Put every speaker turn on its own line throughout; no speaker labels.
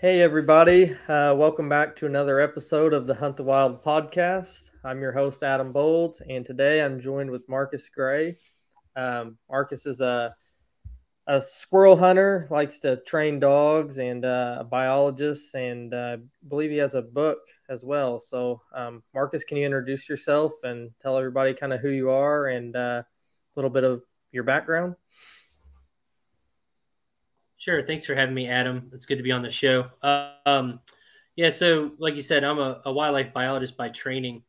Hey, everybody. Welcome back to another episode of the Hunt the Wild podcast. I'm your host, Adam Bowlds, and today I'm joined with Marcus Gray. Marcus is a squirrel hunter, likes to train dogs, and a biologist, and I believe he has a book as well. So, Marcus, can you introduce yourself and tell everybody kind of who you are and a little bit of your background?
Sure. Thanks for having me, Adam. It's good to be on the show. Yeah, so like you said, I'm a wildlife biologist by training,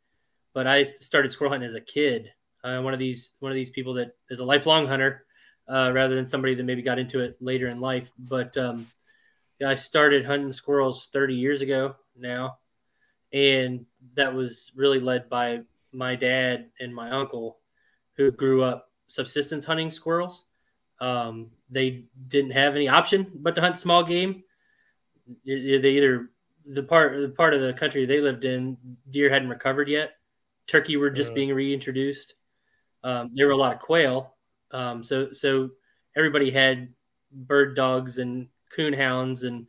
but I started squirrel hunting as a kid. One of these people that is a lifelong hunter, rather than somebody that maybe got into it later in life. But yeah, I started hunting squirrels 30 years ago now, and that was really led by my dad and my uncle, who grew up subsistence hunting squirrels. They didn't have any option but to hunt small game. They either the part of the country they lived in, deer hadn't recovered yet. Turkey were just
Mm.
being reintroduced. There were a lot of quail. So everybody had bird dogs and coon hounds, and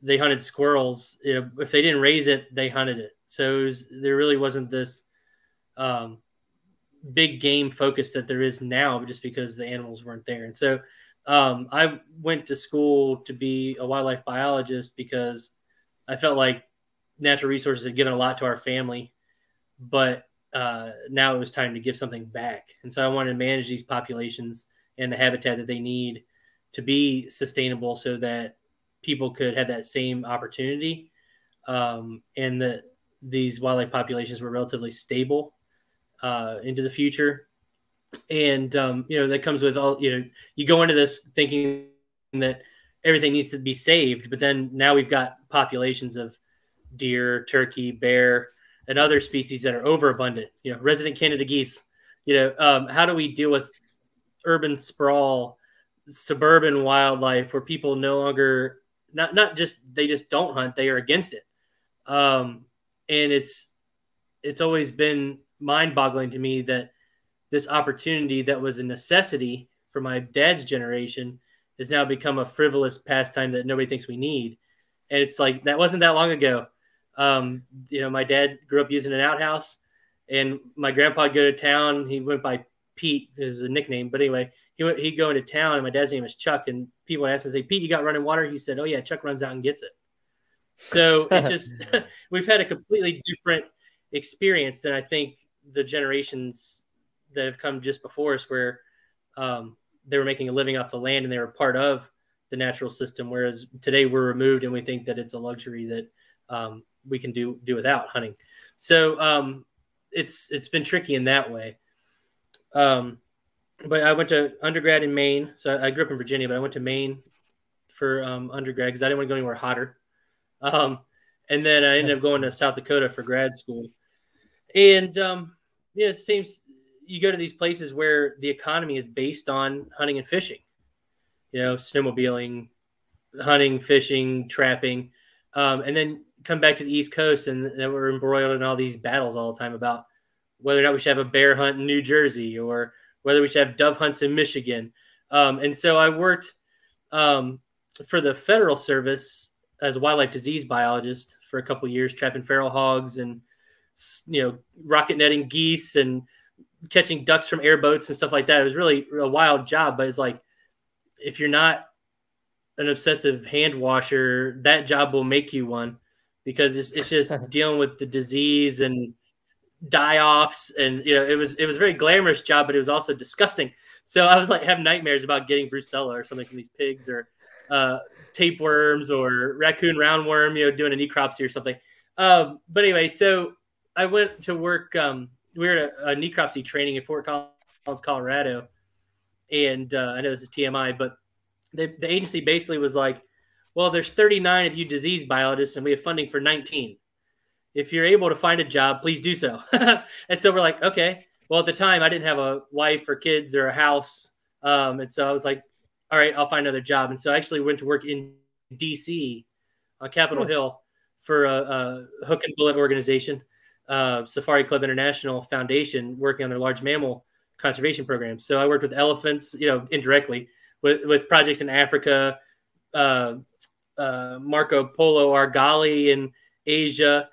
they hunted squirrels. You know, if they didn't raise it, they hunted it. So there really wasn't this um, big game focus that there is now, just because the animals weren't there. And so I went to school to be a wildlife biologist because I felt like natural resources had given a lot to our family, but now it was time to give something back. And so I wanted to manage these populations and the habitat that they need to be sustainable, so that people could have that same opportunity, and that these wildlife populations were relatively stable into the future. And that comes with all, you go into this thinking that everything needs to be saved, but then now we've got populations of deer, turkey, bear, and other species that are overabundant. Resident Canada geese. How do we deal with urban sprawl, suburban wildlife, where people no longer, not just, they just don't hunt, they are against it. And it's always been mind-boggling to me that this opportunity that was a necessity for my dad's generation has now become a frivolous pastime that nobody thinks we need. And it's like, that wasn't that long ago. My dad grew up using an outhouse, and my grandpa would go to town. He went by Pete, is a nickname, but anyway, he'd go into town, and my dad's name is Chuck, and people would ask him, say, "Pete, you got running water?" He said, "Oh yeah, Chuck runs out and gets it." So it just, we've had a completely different experience than I think the generations that have come just before us, where they were making a living off the land and they were part of the natural system. Whereas today we're removed, and we think that it's a luxury that we can do without hunting. So it's been tricky in that way. But I went to undergrad in Maine. So I grew up in Virginia, but I went to Maine for undergrad because I didn't want to go anywhere hotter. And then I ended up going to South Dakota for grad school. And it seems you go to these places where the economy is based on hunting and fishing, snowmobiling, hunting, fishing, trapping, and then come back to the East Coast, and then we're embroiled in all these battles all the time about whether or not we should have a bear hunt in New Jersey, or whether we should have dove hunts in Michigan. And so I worked for the federal service as a wildlife disease biologist for a couple of years, trapping feral hogs and rocket netting geese and catching ducks from airboats and stuff like that. It was really a wild job, but it's like, if you're not an obsessive hand washer, that job will make you one, because it's just dealing with the disease and die-offs, and it was a very glamorous job, but it was also disgusting. So I was like, have nightmares about getting brucella or something from these pigs, or tapeworms or raccoon roundworm, doing a necropsy or something. But anyway, so I went to work. We were at a necropsy training in Fort Collins, Colorado, and I know this is TMI, but the agency basically was like, well, there's 39 of you disease biologists, and we have funding for 19. If you're able to find a job, please do so. And so we're like, okay. Well, at the time, I didn't have a wife or kids or a house. And so I was like, all right, I'll find another job. And so I actually went to work in D.C. on Capitol Hill for a hook and bullet organization, Safari Club International Foundation, working on their large mammal conservation programs. So I worked with elephants, indirectly, with projects in Africa, Marco Polo Argali in Asia,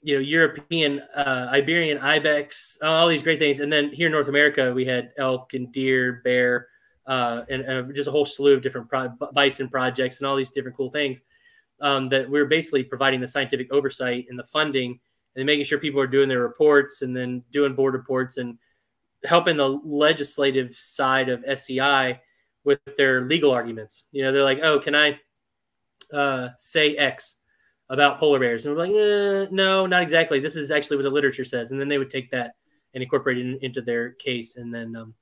European Iberian ibex, all these great things. And then here in North America, we had elk and deer, bear, and just a whole slew of different bison projects and all these different cool things that we're basically providing the scientific oversight and the funding and making sure people are doing their reports and then doing board reports and helping the legislative side of SCI with their legal arguments. They're like, oh, can I say X about polar bears? And we're like, no, not exactly. This is actually what the literature says. And then they would take that and incorporate it into their case and then,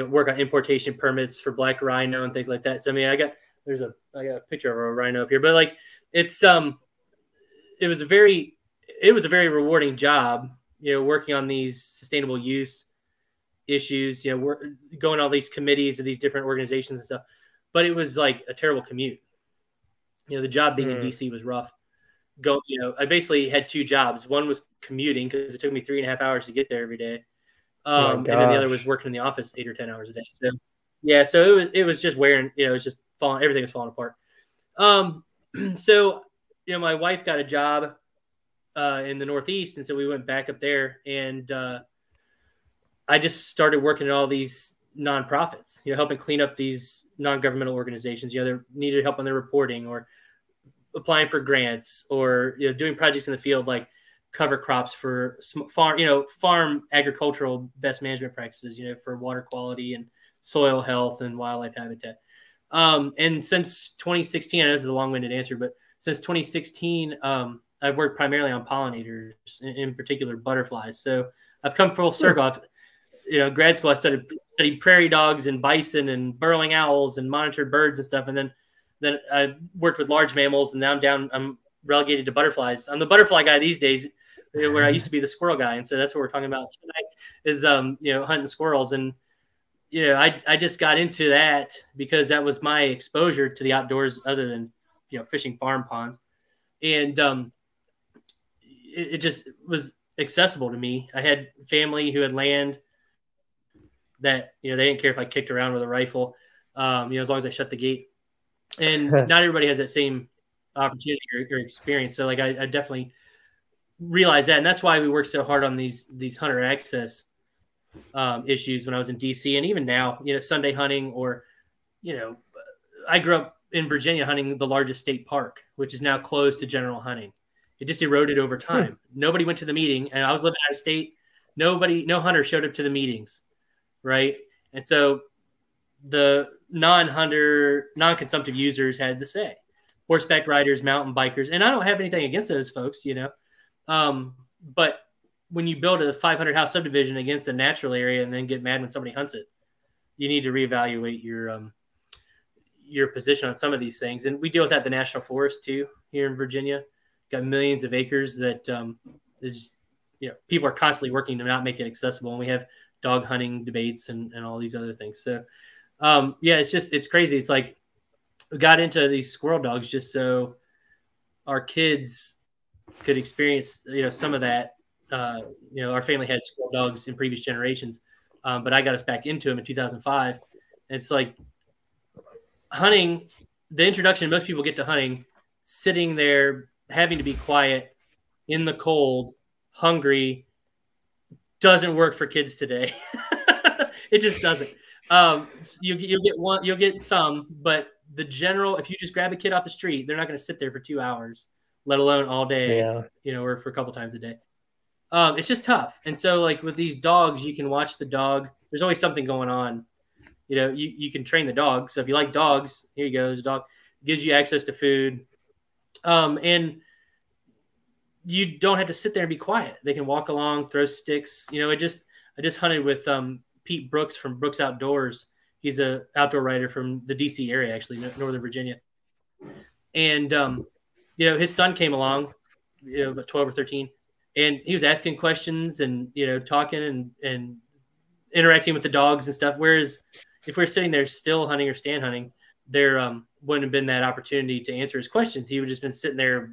work on importation permits for black rhino and things like that. So, I mean, I got a picture of a rhino up here, but like, it was a very rewarding job, working on these sustainable use issues, we're going to all these committees of these different organizations and stuff, but it was like a terrible commute. The job being in DC was rough. I basically had two jobs. One was commuting because it took me 3.5 hours to get there every day. And then the other was working in the office 8 or 10 hours a day. So yeah, so it was just wearing, it was just falling, everything was falling apart. So, my wife got a job in the Northeast. And so we went back up there and I just started working at all these nonprofits, helping clean up these non-governmental organizations. They needed help on their reporting or applying for grants or, doing projects in the field like cover crops for farm agricultural best management practices, for water quality and soil health and wildlife habitat. And since 2016, I know this is a long-winded answer, but since 2016, I've worked primarily on pollinators, in particular butterflies. So I've come full circle. Grad school, I studied prairie dogs and bison and burrowing owls and monitored birds and stuff. And then I worked with large mammals, and now I'm relegated to butterflies. I'm the butterfly guy these days, where I used to be the squirrel guy. And so that's what we're talking about tonight is, hunting squirrels. And, I just got into that because that was my exposure to the outdoors other than, fishing farm ponds. And it just was accessible to me. I had family who had land that, they didn't care if I kicked around with a rifle, as long as I shut the gate. And not everybody has that same opportunity or experience. So like, I definitely realized that. And that's why we work so hard on these hunter access issues when I was in DC. And even now, Sunday hunting or, I grew up in Virginia hunting the largest state park, which is now closed to general hunting. It just eroded over time. Nobody went to the meeting, and I was living out of state. No hunter showed up to the meetings. Right. And so the non-hunter, non-consumptive users had the say. Horseback riders, mountain bikers, and I don't have anything against those folks, but when you build a 500 house subdivision against a natural area and then get mad when somebody hunts it, you need to reevaluate your position on some of these things. And we deal with that at the National Forest too, here in Virginia. Got millions of acres that people are constantly working to not make it accessible. And we have dog hunting debates and all these other things. So it's crazy. It's like we got into these squirrel dogs just so our kids could experience, some of that. Our family had squirrel dogs in previous generations, but I got us back into them in 2005. And it's like hunting, the introduction most people get to hunting, sitting there, having to be quiet in the cold, hungry, doesn't work for kids today. It just doesn't. You'll get some, but the general, if you just grab a kid off the street, they're not going to sit there for 2 hours, let alone all day, or for a couple times a day. It's just tough. And so like with these dogs, you can watch the dog. There's always something going on. You can train the dog. So if you like dogs, here you go. There's a dog. It gives you access to food. And you don't have to sit there and be quiet. They can walk along, throw sticks. I just hunted with Pete Brooks from Brooks Outdoors. He's an outdoor writer from the DC area, actually, Northern Virginia. And, his son came along, about 12 or 13, and he was asking questions and, talking and interacting with the dogs and stuff. Whereas if we're sitting there still hunting or stand hunting, there wouldn't have been that opportunity to answer his questions. He would have just been sitting there,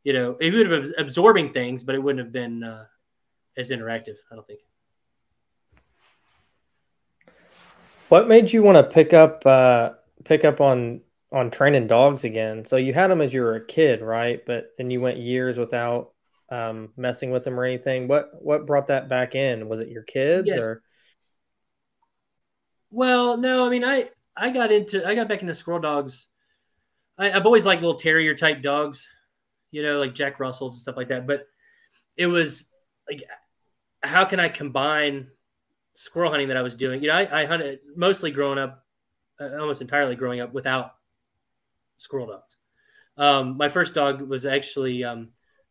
he would have been absorbing things, but it wouldn't have been as interactive, I don't think.
What made you want to pick up on on training dogs again. So you had them as you were a kid, right? But then you went years without messing with them or anything. What brought that back in? Was it your kids
Yes.
or?
Well, no, I mean, I got back into squirrel dogs. I've always liked little terrier type dogs, like Jack Russells and stuff like that. But it was like, how can I combine squirrel hunting that I was doing? I hunted mostly growing up, almost entirely growing up without squirrel dogs. My first dog was actually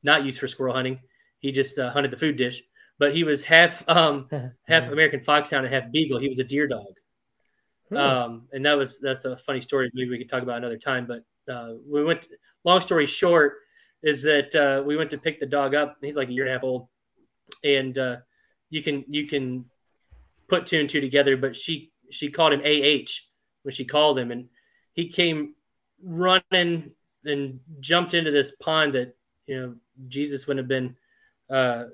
not used for squirrel hunting. He just hunted the food dish, but he was half American Foxhound and half Beagle. He was a deer dog. And that's a funny story. Maybe we could talk about another time. But long story short is that we went to pick the dog up. He's like a year and a half old, and you can put two and two together. But she called him AH when she called him, and he came running and jumped into this pond that Jesus wouldn't have been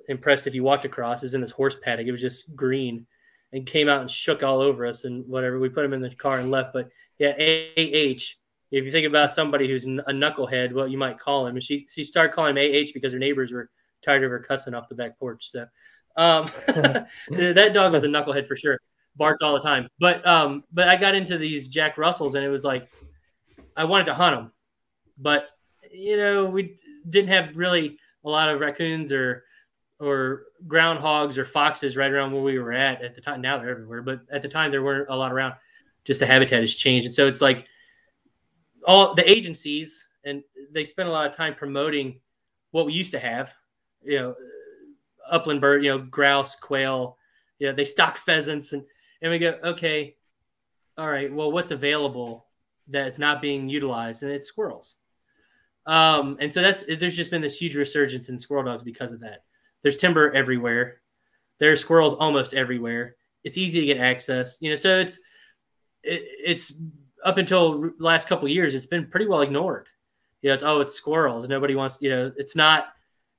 impressed if he walked across. It was in this horse paddock. It was just green. And came out and shook all over us and whatever. We put him in the car and left. But yeah, AH, if you think about somebody who's a knucklehead, what you might call him. And she started calling him AH because her neighbors were tired of her cussing off the back porch. So that dog was a knucklehead for sure. Barked all the time. But I got into these Jack Russells, and it was like I wanted to hunt them. But, we didn't have really a lot of raccoons or groundhogs or foxes right around where we were at the time. Now they're everywhere, but at the time there weren't a lot around. Just the habitat has changed. And so it's like all the agencies, and they spend a lot of time promoting what we used to have, upland bird, grouse, quail, they stock pheasants and we go, okay, all right, well, what's available that's not being utilized? And it's squirrels. And so there's just been this huge resurgence in squirrel dogs because of that. There's timber everywhere. There's squirrels almost everywhere. It's easy to get access, so it's up until last couple of years, it's been pretty well ignored. It's squirrels. Nobody wants, it's not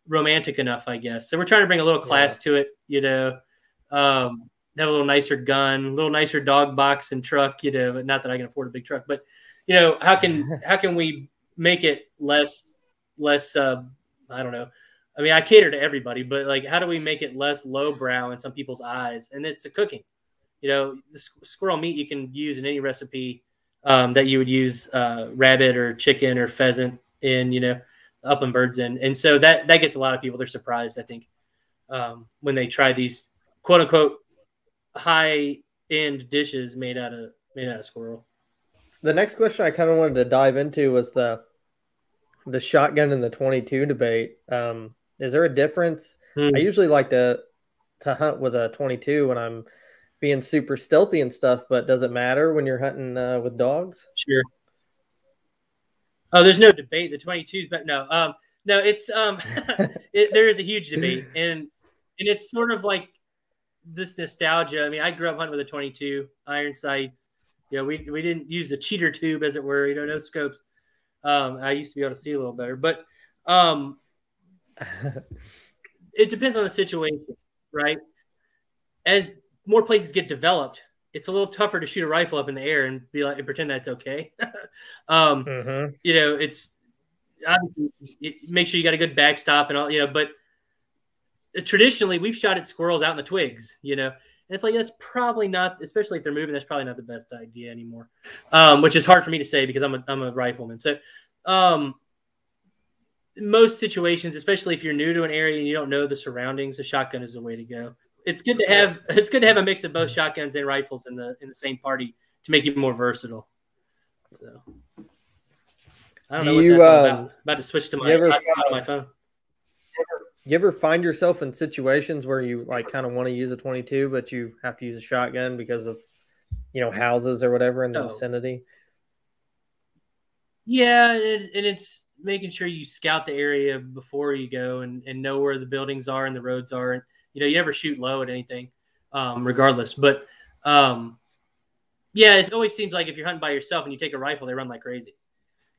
romantic enough, I guess. So we're trying to bring a little class to it, have a little nicer gun, a little nicer dog box and truck, but not that I can afford a big truck, but how can we make it less, I don't know. I mean, I cater to everybody, but like, how do we make it less lowbrow in some people's eyes? And it's the cooking. The squirrel meat you can use in any recipe that you would use rabbit or chicken or pheasant in, upland birds in. And so that gets a lot of people. They're surprised, I think, when they try these quote unquote high end dishes made out of squirrel.
The next question I kind of wanted to dive into was the shotgun and the 22 debate. Is there a difference? I usually like to hunt with a 22 when I'm being super stealthy and stuff, but does it matter when you're hunting with dogs?
Sure. Oh, there's no debate. The 22s, but no, it's there is a huge debate, and it's sort of like this nostalgia. I mean, I grew up hunting with a 22 iron sights. We didn't use the cheater tube, as it were. No scopes. I used to be able to see a little better, but it depends on the situation, right? As more places get developed, it's a little tougher to shoot a rifle up in the air and be like and pretend that's okay. It's obviously make sure you got a good backstop and all, but traditionally we've shot at squirrels out in the twigs, and it's like that's probably not, especially if they're moving, that's probably not the best idea anymore. Which is hard for me to say because I'm a rifleman. So most situations, especially if you're new to an area and you don't know the surroundings, the shotgun is the way to go. It's good to have a mix of both shotguns and rifles in the same party to make you more versatile. So I don't know what that's all about. I'm about to switch to my hotspot on my phone.
You ever find yourself in situations where you like kind of want to use a 22, but you have to use a shotgun because of houses or whatever in the vicinity?
Yeah, and it's making sure you scout the area before you go and know where the buildings are and the roads are. And, you never shoot low at anything, regardless. But, yeah, it always seems like if you're hunting by yourself and you take a rifle, they run like crazy.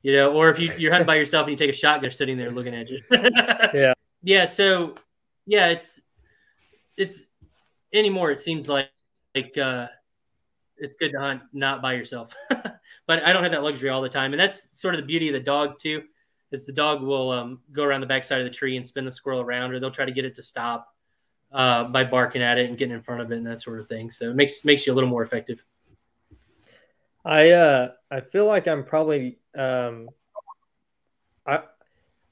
Or if you're hunting by yourself and you take a shotgun, they're sitting there looking at you.
Yeah.
Yeah, so, yeah, it's anymore, it seems like it's good to hunt not by yourself. But I don't have that luxury all the time, and that's sort of the beauty of the dog too. Is the dog will go around the backside of the tree and spin the squirrel around, or they'll try to get it to stop by barking at it and getting in front of it and that sort of thing. So it makes you a little more effective.
I feel like I'm probably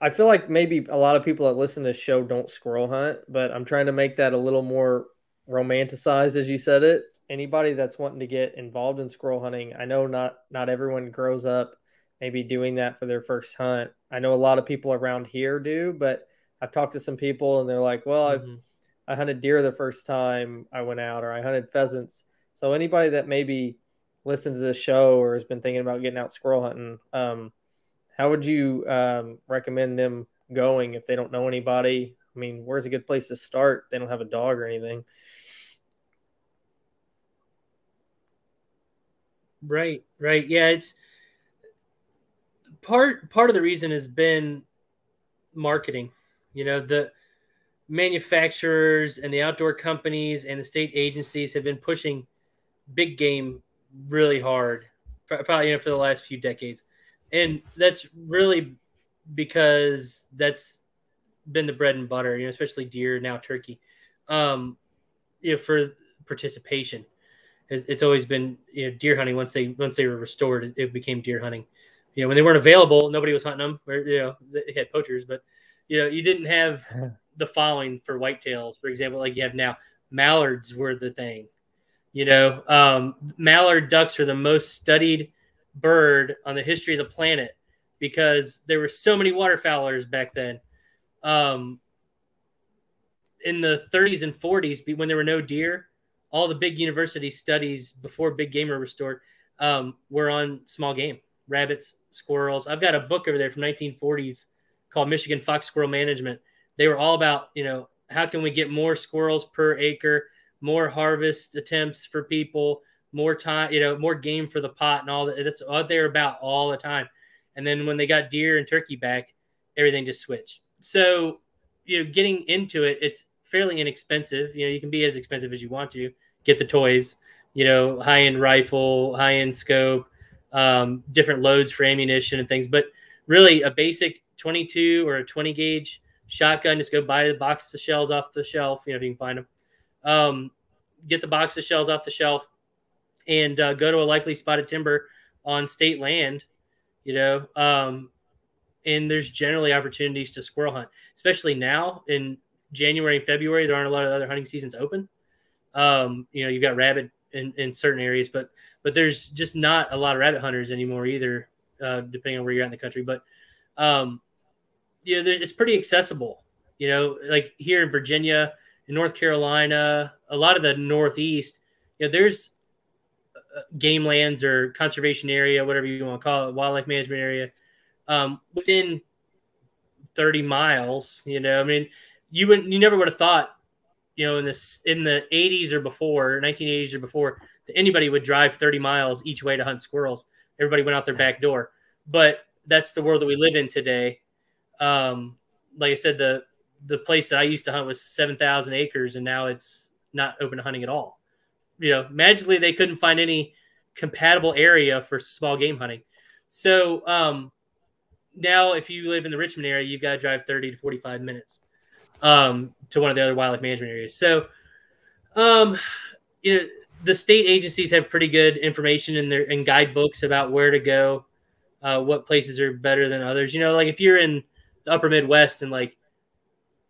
I feel like maybe a lot of people that listen to this show don't squirrel hunt, but I'm trying to make that a little more romanticized, as you said it. Anybody that's wanting to get involved in squirrel hunting, I know not everyone grows up maybe doing that for their first hunt. I know a lot of people around here do, but I've talked to some people and they're like, well, I hunted deer the first time I went out, or I hunted pheasants. So anybody that maybe listens to this show or has been thinking about getting out squirrel hunting, how would you recommend them going if they don't know anybody? I mean, where's a good place to start? They don't have a dog or anything.
Right. Yeah, it's part of the reason has been marketing. The manufacturers and the outdoor companies and the state agencies have been pushing big game really hard, probably for the last few decades. And that's really because that's been the bread and butter, especially deer, now turkey, for participation. It's always been deer hunting. Once they were restored, it became deer hunting. When they weren't available, nobody was hunting them. Or, they had poachers, but you didn't have the following for whitetails, for example, like you have now. Mallards were the thing. Mallard ducks are the most studied bird on the history of the planet because there were so many waterfowlers back then. In the 30s and 40s, when there were no deer, all the big university studies before big game were restored were on small game, rabbits, squirrels. I've got a book over there from 1940s called Michigan Fox Squirrel Management. They were all about, how can we get more squirrels per acre, more harvest attempts for people, more time, more game for the pot and all that. That's what they're about all the time. And then when they got deer and turkey back, everything just switched. So, getting into it, it's fairly inexpensive. You can be as expensive as you want to. Get the toys, high-end rifle, high-end scope, different loads for ammunition and things. But really a basic 22 or a 20 gauge shotgun, just go buy the box of shells off the shelf, if you can find them. Get the box of shells off the shelf and go to a likely spotted timber on state land, and there's generally opportunities to squirrel hunt, especially now in January and February. There aren't a lot of other hunting seasons open. You've got rabbit in certain areas, but there's just not a lot of rabbit hunters anymore either, depending on where you're at in the country. But, it's pretty accessible, like here in Virginia, in North Carolina, a lot of the Northeast, there's game lands or conservation area, whatever you want to call it, wildlife management area, within 30 miles, you never would have thought, in the 80s or before, 1980s or before, that anybody would drive 30 miles each way to hunt squirrels. Everybody went out their back door. But that's the world that we live in today. Like I said, the place that I used to hunt was 7,000 acres, and now it's not open to hunting at all. Magically they couldn't find any compatible area for small game hunting. So now if you live in the Richmond area, you've got to drive 30 to 45 minutes to one of the other wildlife management areas. So, the state agencies have pretty good information in guidebooks about where to go, what places are better than others. Like if you're in the upper Midwest and like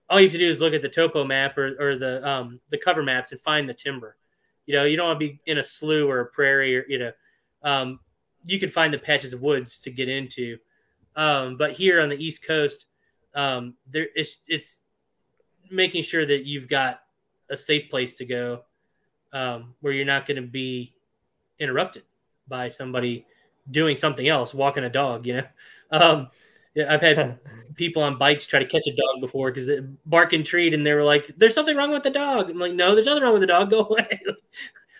all you have to do is look at the topo map or the cover maps and find the timber. You don't want to be in a slough or a prairie or, you can find the patches of woods to get into. But here on the East Coast, it's making sure that you've got a safe place to go, where you're not going to be interrupted by somebody doing something else, walking a dog, I've had people on bikes try to catch a dog before because it bark and treat, and they were like, there's something wrong with the dog. I'm like, no, there's nothing wrong with the dog. Go away.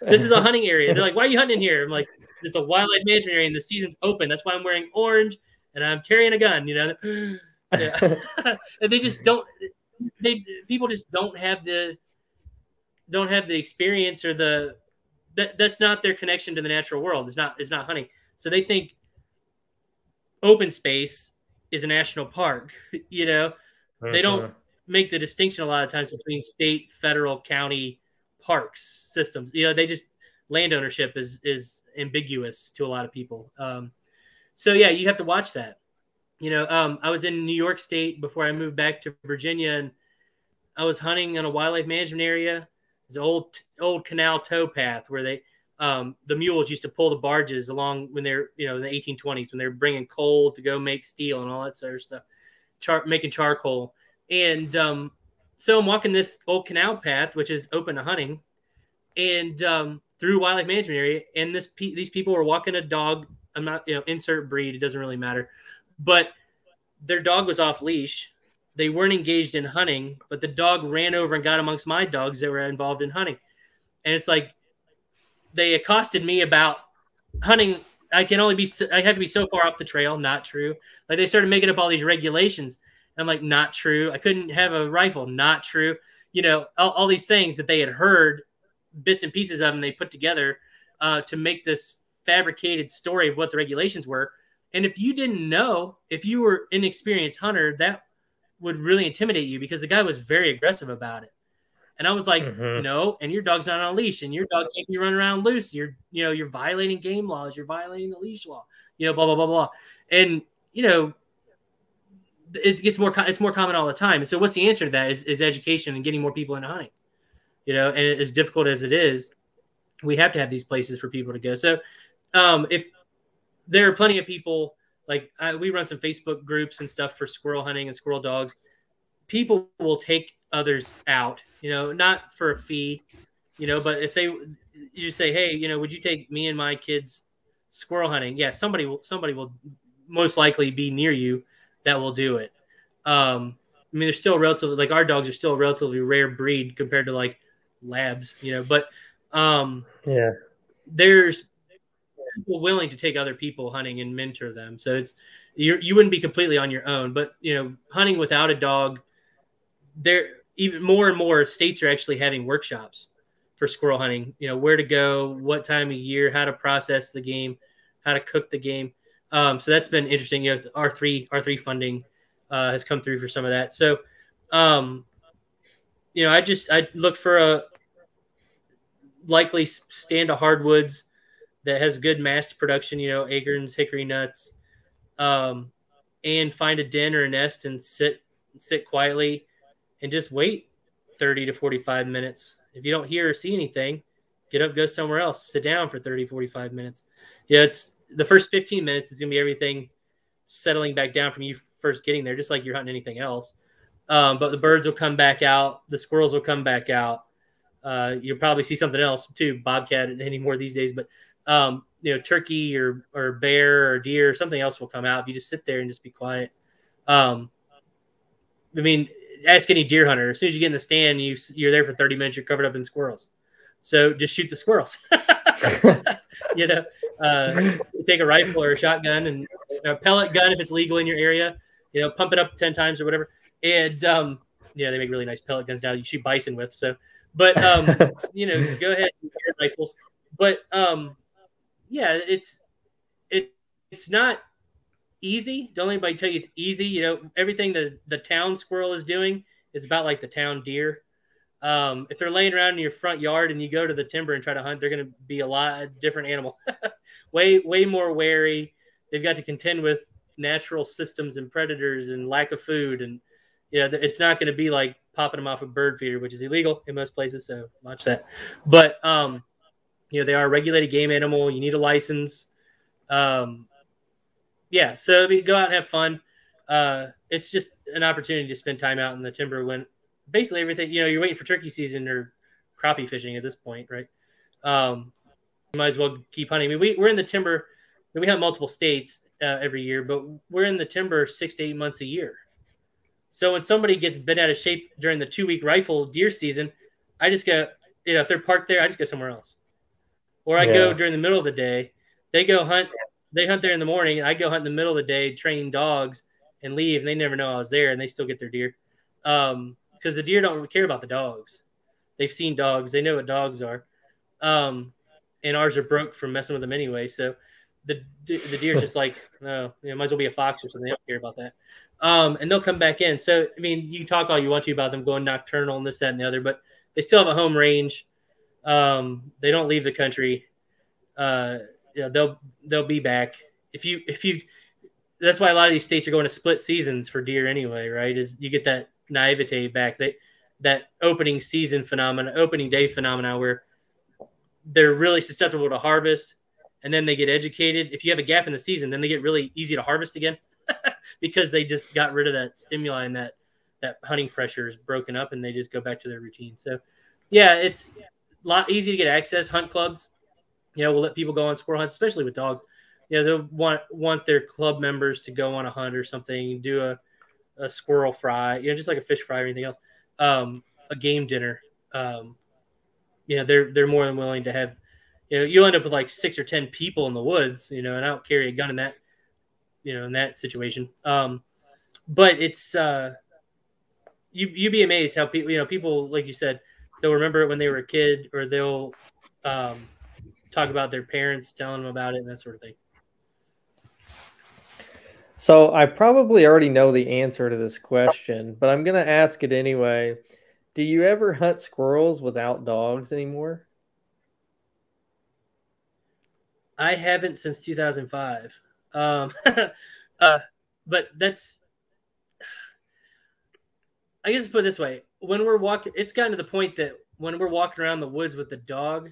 This is a hunting area. They're like, why are you hunting here? I'm like, it's a wildlife management area and the season's open. That's why I'm wearing orange and I'm carrying a gun, Yeah. And they just don't, people just don't have the experience or the that's not their connection to the natural world. It's not hunting. So they think open space is a national park. You know, they don't make the distinction a lot of times between state, federal, county parks systems. You know, they just land ownership is ambiguous to a lot of people. So yeah, you have to watch that. You know, I was in New York State before I moved back to Virginia, and I was hunting on a wildlife management area. It's an old canal towpath where the mules used to pull the barges along when they're, you know, in the 1820s when they were bringing coal to go make steel and all that sort of stuff, making charcoal. And so I'm walking this old canal path, which is open to hunting, and through wildlife management area, and these people were walking a dog. I'm not, you know, insert breed, it doesn't really matter, but their dog was off leash. They weren't engaged in hunting, but the dog ran over and got amongst my dogs that were involved in hunting. And it's like they accosted me about hunting. I have to be so far off the trail. Not true. Like they started making up all these regulations. I'm like, not true. I couldn't have a rifle. Not true. You know, all these things that they had heard bits and pieces of, and they put together to make this fabricated story of what the regulations were. And if you didn't know, if you were an inexperienced hunter, that would really intimidate you because the guy was very aggressive about it. And I was like, no, and your dog's not on a leash, and your dog can't be running around loose. You're violating game laws. You're violating the leash law, you know, blah, blah, blah, blah. And, you know, it's more common all the time. And so what's the answer to that is education and getting more people into hunting, you know, and as difficult as it is, we have to have these places for people to go. So if there are plenty of people, like we run some Facebook groups and stuff for squirrel hunting and squirrel dogs. People will take others out, you know, not for a fee, you know, but if you say, hey, you know, would you take me and my kids squirrel hunting? Yeah, somebody will most likely be near you that will do it. I mean, they're still relatively, like our dogs are still a relatively rare breed compared to like labs, you know, but
yeah,
there's people willing to take other people hunting and mentor them. So you wouldn't be completely on your own, but you know, hunting without a dog, there even more and more states are actually having workshops for squirrel hunting, you know, where to go, what time of year, how to process the game, how to cook the game. So that's been interesting. You know, R3 funding has come through for some of that. So, you know, I look for a likely stand of hardwoods that has good mast production, you know, acorns, hickory nuts, and find a den or a nest and sit quietly and just wait 30 to 45 minutes. If you don't hear or see anything, get up, go somewhere else, sit down for 30, 45 minutes. Yeah, it's the first 15 minutes is going to be everything settling back down from you first getting there, just like you're hunting anything else. But the birds will come back out. The squirrels will come back out. You'll probably see something else too, bobcat anymore these days, but you know, turkey or bear or deer or something else will come out if you just sit there and just be quiet. I mean, ask any deer hunter. As soon as you get in the stand, you're there for 30 minutes, you're covered up in squirrels. So just shoot the squirrels. You know, take a rifle or a shotgun and a pellet gun if it's legal in your area. You know, pump it up 10 times or whatever. And yeah, they make really nice pellet guns now. You shoot bison with. So, but you know, go ahead and get rifles. But yeah, it's not easy. Don't let anybody tell you it's easy. You know, everything the town squirrel is doing is about like the town deer. If they're laying around in your front yard and you go to the timber and try to hunt, they're going to be a lot different animal, way more wary. They've got to contend with natural systems and predators and lack of food. And, you know, it's not going to be like popping them off a bird feeder, which is illegal in most places. So watch that. But, you know, they are a regulated game animal. You need a license. Yeah. So I mean, go out and have fun. It's just an opportunity to spend time out in the timber when basically everything, you know, you're waiting for turkey season or crappie fishing at this point, right? You might as well keep hunting. I mean, we're in the timber. We have multiple states every year, but we're in the timber 6 to 8 months a year. So when somebody gets bent out of shape during the 2-week rifle deer season, I just go, you know, if they're parked there, I just go somewhere else. Or I go during the middle of the day. They go hunt. They hunt there in the morning. I go hunt in the middle of the day, training dogs, and leave. And they never know I was there, and they still get their deer. Because the deer don't care about the dogs. They've seen dogs. They know what dogs are. and ours are broke from messing with them anyway. So the deer's just like, no, might as well be a fox or something. They don't care about that. And they'll come back in. So I mean, you talk all you want to about them going nocturnal and this, that, and the other, but they still have a home range. They don't leave the country. They'll be back if you. That's why a lot of these states are going to split seasons for deer anyway, right? Is you get that naivete back, that opening day phenomena where they're really susceptible to harvest, and then they get educated. If you have a gap in the season, then they get really easy to harvest again because they just got rid of that stimuli, and that hunting pressure is broken up, and they just go back to their routine. So, yeah, it's a lot easy to get access. Hunt clubs, we'll let people go on squirrel hunts, especially with dogs. They'll want their club members to go on a hunt or something, do a squirrel fry, just like a fish fry or anything else, a game dinner. They're more than willing to have. You'll end up with like 6 or 10 people in the woods, and I don't carry a gun in that, in that situation. But it's you'd be amazed how people, like you said, they'll remember it when they were a kid, or they'll talk about their parents telling them about it and that sort of thing.
So I probably already know the answer to this question, but I'm going to ask it anyway. Do you ever hunt squirrels without dogs anymore?
I haven't since 2005. But that's, I guess put it this way. When we're walking, it's gotten to the point that when we're walking around the woods with the dog,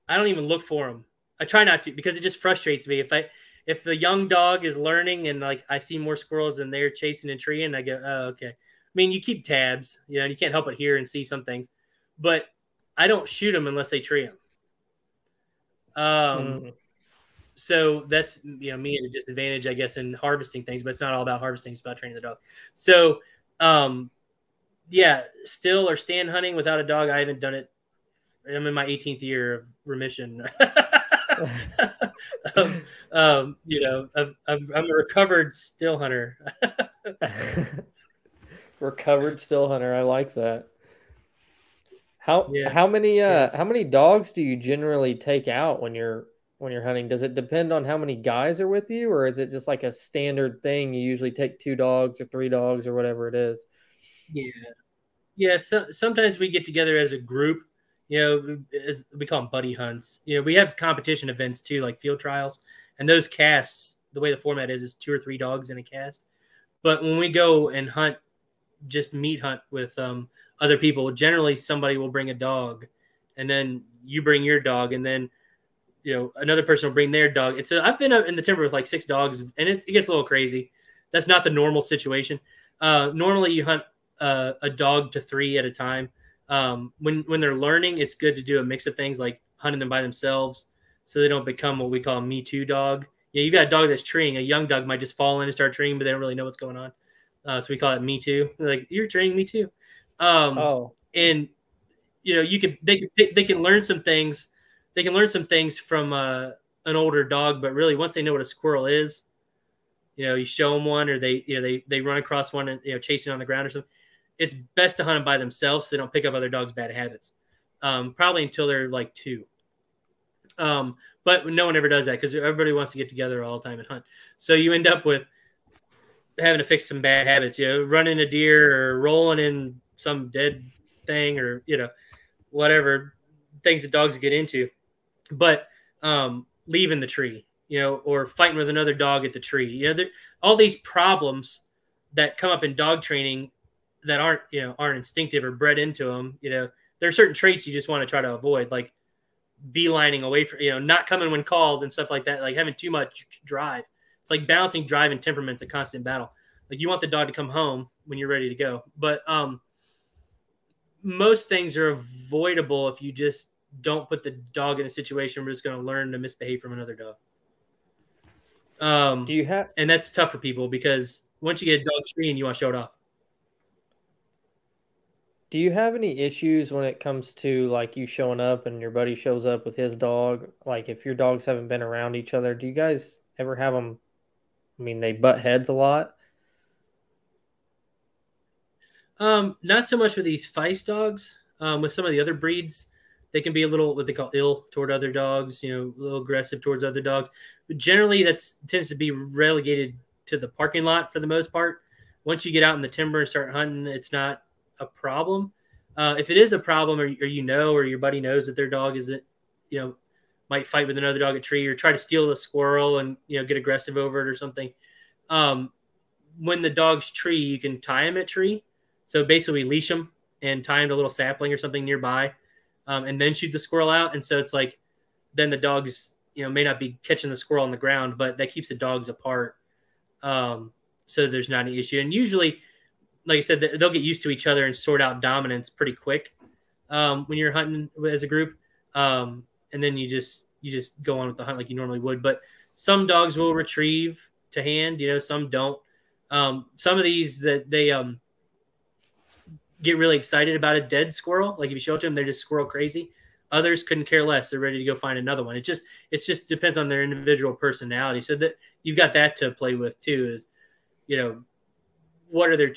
I don't even look for them. I try not to, because it just frustrates me. If the young dog is learning and like I see more squirrels and they're chasing a tree, and I go, oh, okay. I mean, you keep tabs, you can't help but hear and see some things, but I don't shoot them unless they tree them. So that's, me at a disadvantage, I guess, in harvesting things, but it's not all about harvesting. It's about training the dog. So, still or stand hunting without a dog. I haven't done it. I'm in my 18th year of remission. I'm a recovered still hunter.
Recovered still hunter. I like that. How many dogs do you generally take out when you're hunting? Does it depend on how many guys are with you, or is it just like a standard thing? You usually take 2 dogs or 3 dogs or whatever it is.
Yeah. So, sometimes we get together as a group. As we call them buddy hunts. We have competition events too, like field trials, and those casts. The way the format is 2 or 3 dogs in a cast. But when we go and hunt, just meat hunt with other people, generally somebody will bring a dog, and then you bring your dog, and then another person will bring their dog. I've been up in the timber with like 6 dogs, and it gets a little crazy. That's not the normal situation. Normally you hunt a dog to 3 at a time. When they're learning, it's good to do a mix of things, like hunting them by themselves, so they don't become what we call a Me Too dog. You got a dog that's treeing. A young dog might just fall in and start treeing, but they don't really know what's going on. So we call it Me Too. Like, you're treeing me too. And they can learn some things. They can learn some things from an older dog, but really once they know what a squirrel is, you show them one, or they run across one and chasing on the ground or something. It's best to hunt them by themselves so they don't pick up other dogs' bad habits. Probably until they're like 2. But no one ever does that because everybody wants to get together all the time and hunt. So you end up with having to fix some bad habits, running a deer or rolling in some dead thing, or, whatever things that dogs get into. But leaving the tree, or fighting with another dog at the tree. All these problems that come up in dog training that aren't instinctive or bred into them. There are certain traits you just want to try to avoid, like beelining away from, not coming when called and stuff like that, like having too much drive. It's like balancing drive and temperament's a constant battle. Like, you want the dog to come home when you're ready to go. But most things are avoidable if you just don't put the dog in a situation where it's going to learn to misbehave from another dog. And that's tough for people, because once you get a dog treeing, you want to show it off.
Do you have any issues when it comes to like you showing up and your buddy shows up with his dog? Like, if your dogs haven't been around each other, do you guys ever have them? I mean, they butt heads a lot.
Not so much with these Feist dogs. With some of the other breeds, They can be a little what they call ill toward other dogs, a little aggressive towards other dogs. But generally, that tends to be relegated to the parking lot for the most part. Once you get out in the timber and start hunting, it's not a problem. If it is a problem, or or your buddy knows that their dog isn't, might fight with another dog at a tree or try to steal the squirrel and get aggressive over it or something. When the dog's tree, you can tie him at tree. So basically, leash him and tie him to a little sapling or something nearby. And then shoot the squirrel out. And so it's like, then the dogs, may not be catching the squirrel on the ground, but that keeps the dogs apart. So there's not an issue. And usually, like I said, they'll get used to each other and sort out dominance pretty quick when you're hunting as a group. And then you just go on with the hunt like you normally would. But some dogs will retrieve to hand, some don't. Some of these that they get really excited about a dead squirrel. Like if you show it to them, they're just squirrel crazy. Others couldn't care less. They're ready to go find another one. It just depends on their individual personality. So that you've got that to play with too, is, what are their,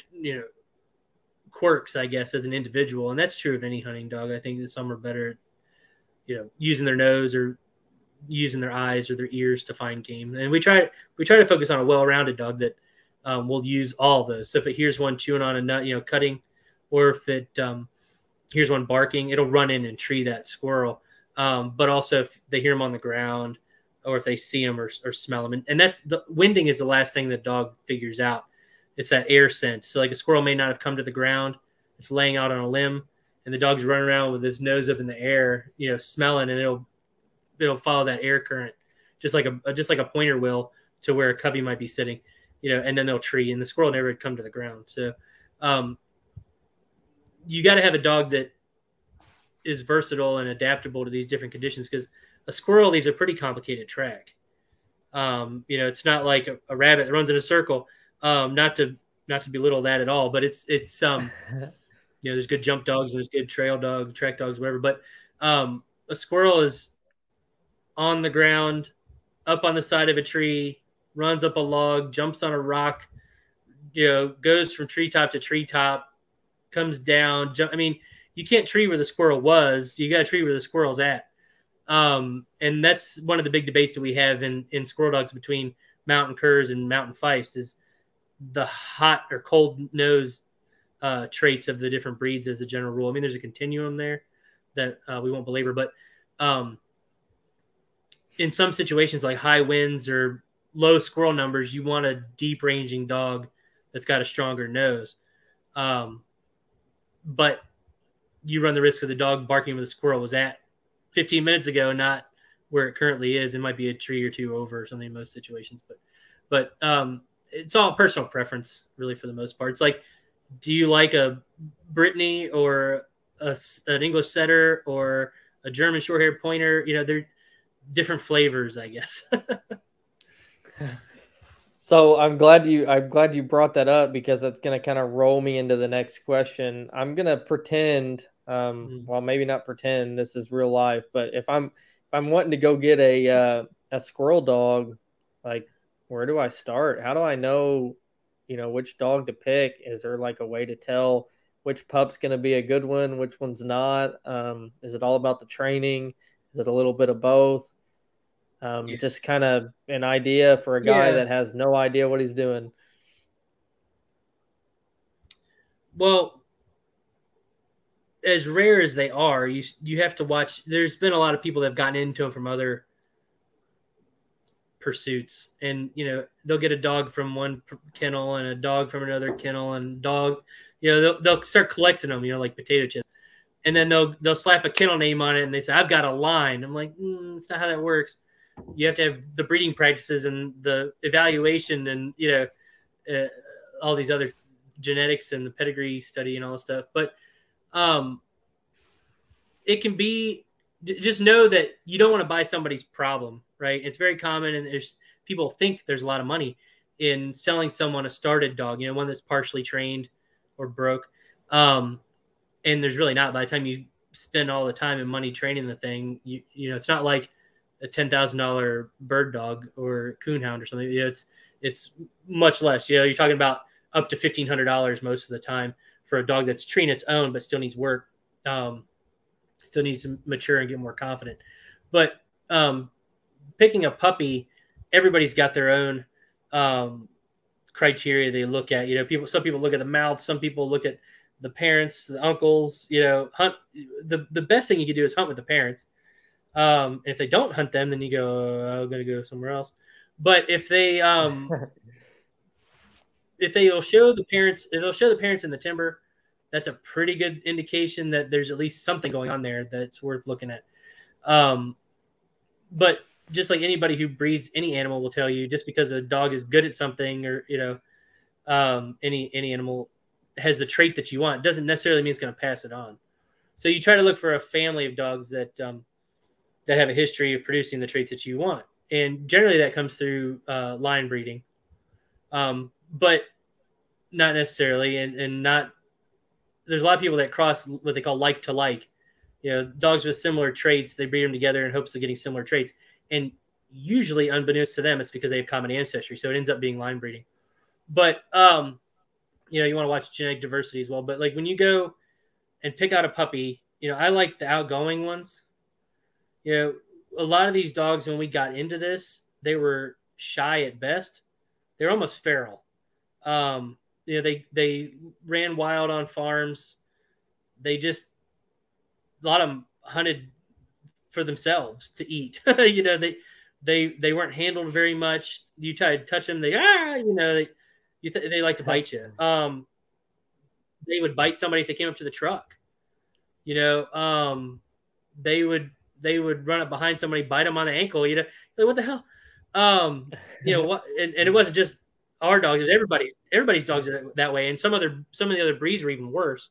quirks, I guess, as an individual. And that's true of any hunting dog. I think that some are better at, using their nose or using their eyes or their ears to find game. And we try to focus on a well-rounded dog that will use all of those. So if it hears one chewing on a nut, cutting, or if it hears one barking, it'll run in and tree that squirrel. But also if they hear them on the ground, or if they see them or smell them. And that's the winding is the last thing the dog figures out. It's that air scent. So like a squirrel may not have come to the ground. It's laying out on a limb, and the dog's running around with his nose up in the air, smelling, and it'll follow that air current, just like a pointer will, to where a cubby might be sitting, and then they'll tree, and the squirrel never would come to the ground. So you got to have a dog that is versatile and adaptable to these different conditions, because a squirrel leaves a pretty complicated track. It's not like a rabbit that runs in a circle. Not to belittle that at all, but it's there's good jump dogs, there's good trail dogs, track dogs, whatever. But a squirrel is on the ground, up on the side of a tree, runs up a log, jumps on a rock, goes from treetop to treetop, comes down. You can't tree where the squirrel was. You got to tree where the squirrel's at. And that's one of the big debates that we have in squirrel dogs between mountain curs and mountain feist, is the hot or cold nose traits of the different breeds as a general rule. There's a continuum there that we won't belabor, but in some situations like high winds or low squirrel numbers, you want a deep ranging dog that's got a stronger nose. But you run the risk of the dog barking where the squirrel was at 15 minutes ago, not where it currently is. It might be a tree or two over or something in most situations, but it's all personal preference, really, for the most part. It's like, do you like a Brittany or an English setter or a German short-haired pointer? They're different flavors, I guess.
So I'm glad you brought that up, because that's going to kind of roll me into the next question. I'm going to pretend, well, maybe not pretend, this is real life, but if I'm wanting to go get a squirrel dog, like, where do I start? How do I know, which dog to pick? Is there like a way to tell which pup's going to be a good one, which one's not? Is it all about the training? Is it a little bit of both? Just kind of an idea for a guy that has no idea what he's doing.
Well, as rare as they are, you have to watch. There's been a lot of people that have gotten into them from other pursuits, and they'll get a dog from one kennel and a dog from another kennel, and dog, they'll start collecting them, like potato chips, and then they'll slap a kennel name on it, and they say, "I've got a line." I'm like, it's not how that works. You have to have the breeding practices and the evaluation, and all these other genetics and the pedigree study and all this stuff. But it can be, just know that you don't want to buy somebody's problem, right? It's very common, and people think there's a lot of money in selling someone a started dog, one that's partially trained or broke. And there's really not. By the time you spend all the time and money training the thing, it's not like a $10,000 bird dog or coonhound or something. It's much less. You're talking about up to $1,500 most of the time for a dog that's treating its own but still needs work. Still needs to mature and get more confident. But picking a puppy, everybody's got their own criteria they look at. Some people look at the mouth, some people look at the parents, the uncles. Hunt. The best thing you can do is hunt with the parents. If they don't hunt them, then you go, I'm going to go somewhere else. But if they'll show the parents, if they'll show the parents in the timber, that's a pretty good indication that there's at least something going on there that's worth looking at. But just like anybody who breeds any animal will tell you, just because a dog is good at something, or any animal has the trait that you want, doesn't necessarily mean it's going to pass it on. So you try to look for a family of dogs that have a history of producing the traits that you want, and generally that comes through line breeding, but not necessarily, and not. There's a lot of people that cross what they call like to like. Dogs with similar traits, they breed them together in hopes of getting similar traits. And usually, unbeknownst to them, it's because they have common ancestry. So it ends up being line breeding. But, you want to watch genetic diversity as well. But like when you go and pick out a puppy, I like the outgoing ones. A lot of these dogs, when we got into this, they were shy at best. They're almost feral. They ran wild on farms. A lot of them hunted for themselves to eat. They weren't handled very much. You try to touch them, they like to bite you. They would bite somebody if they came up to the truck. They would run up behind somebody, bite them on the ankle. Like, what the hell? What? And it wasn't just our dogs; it was everybody's dogs are that way. And some of the other breeds are even worse.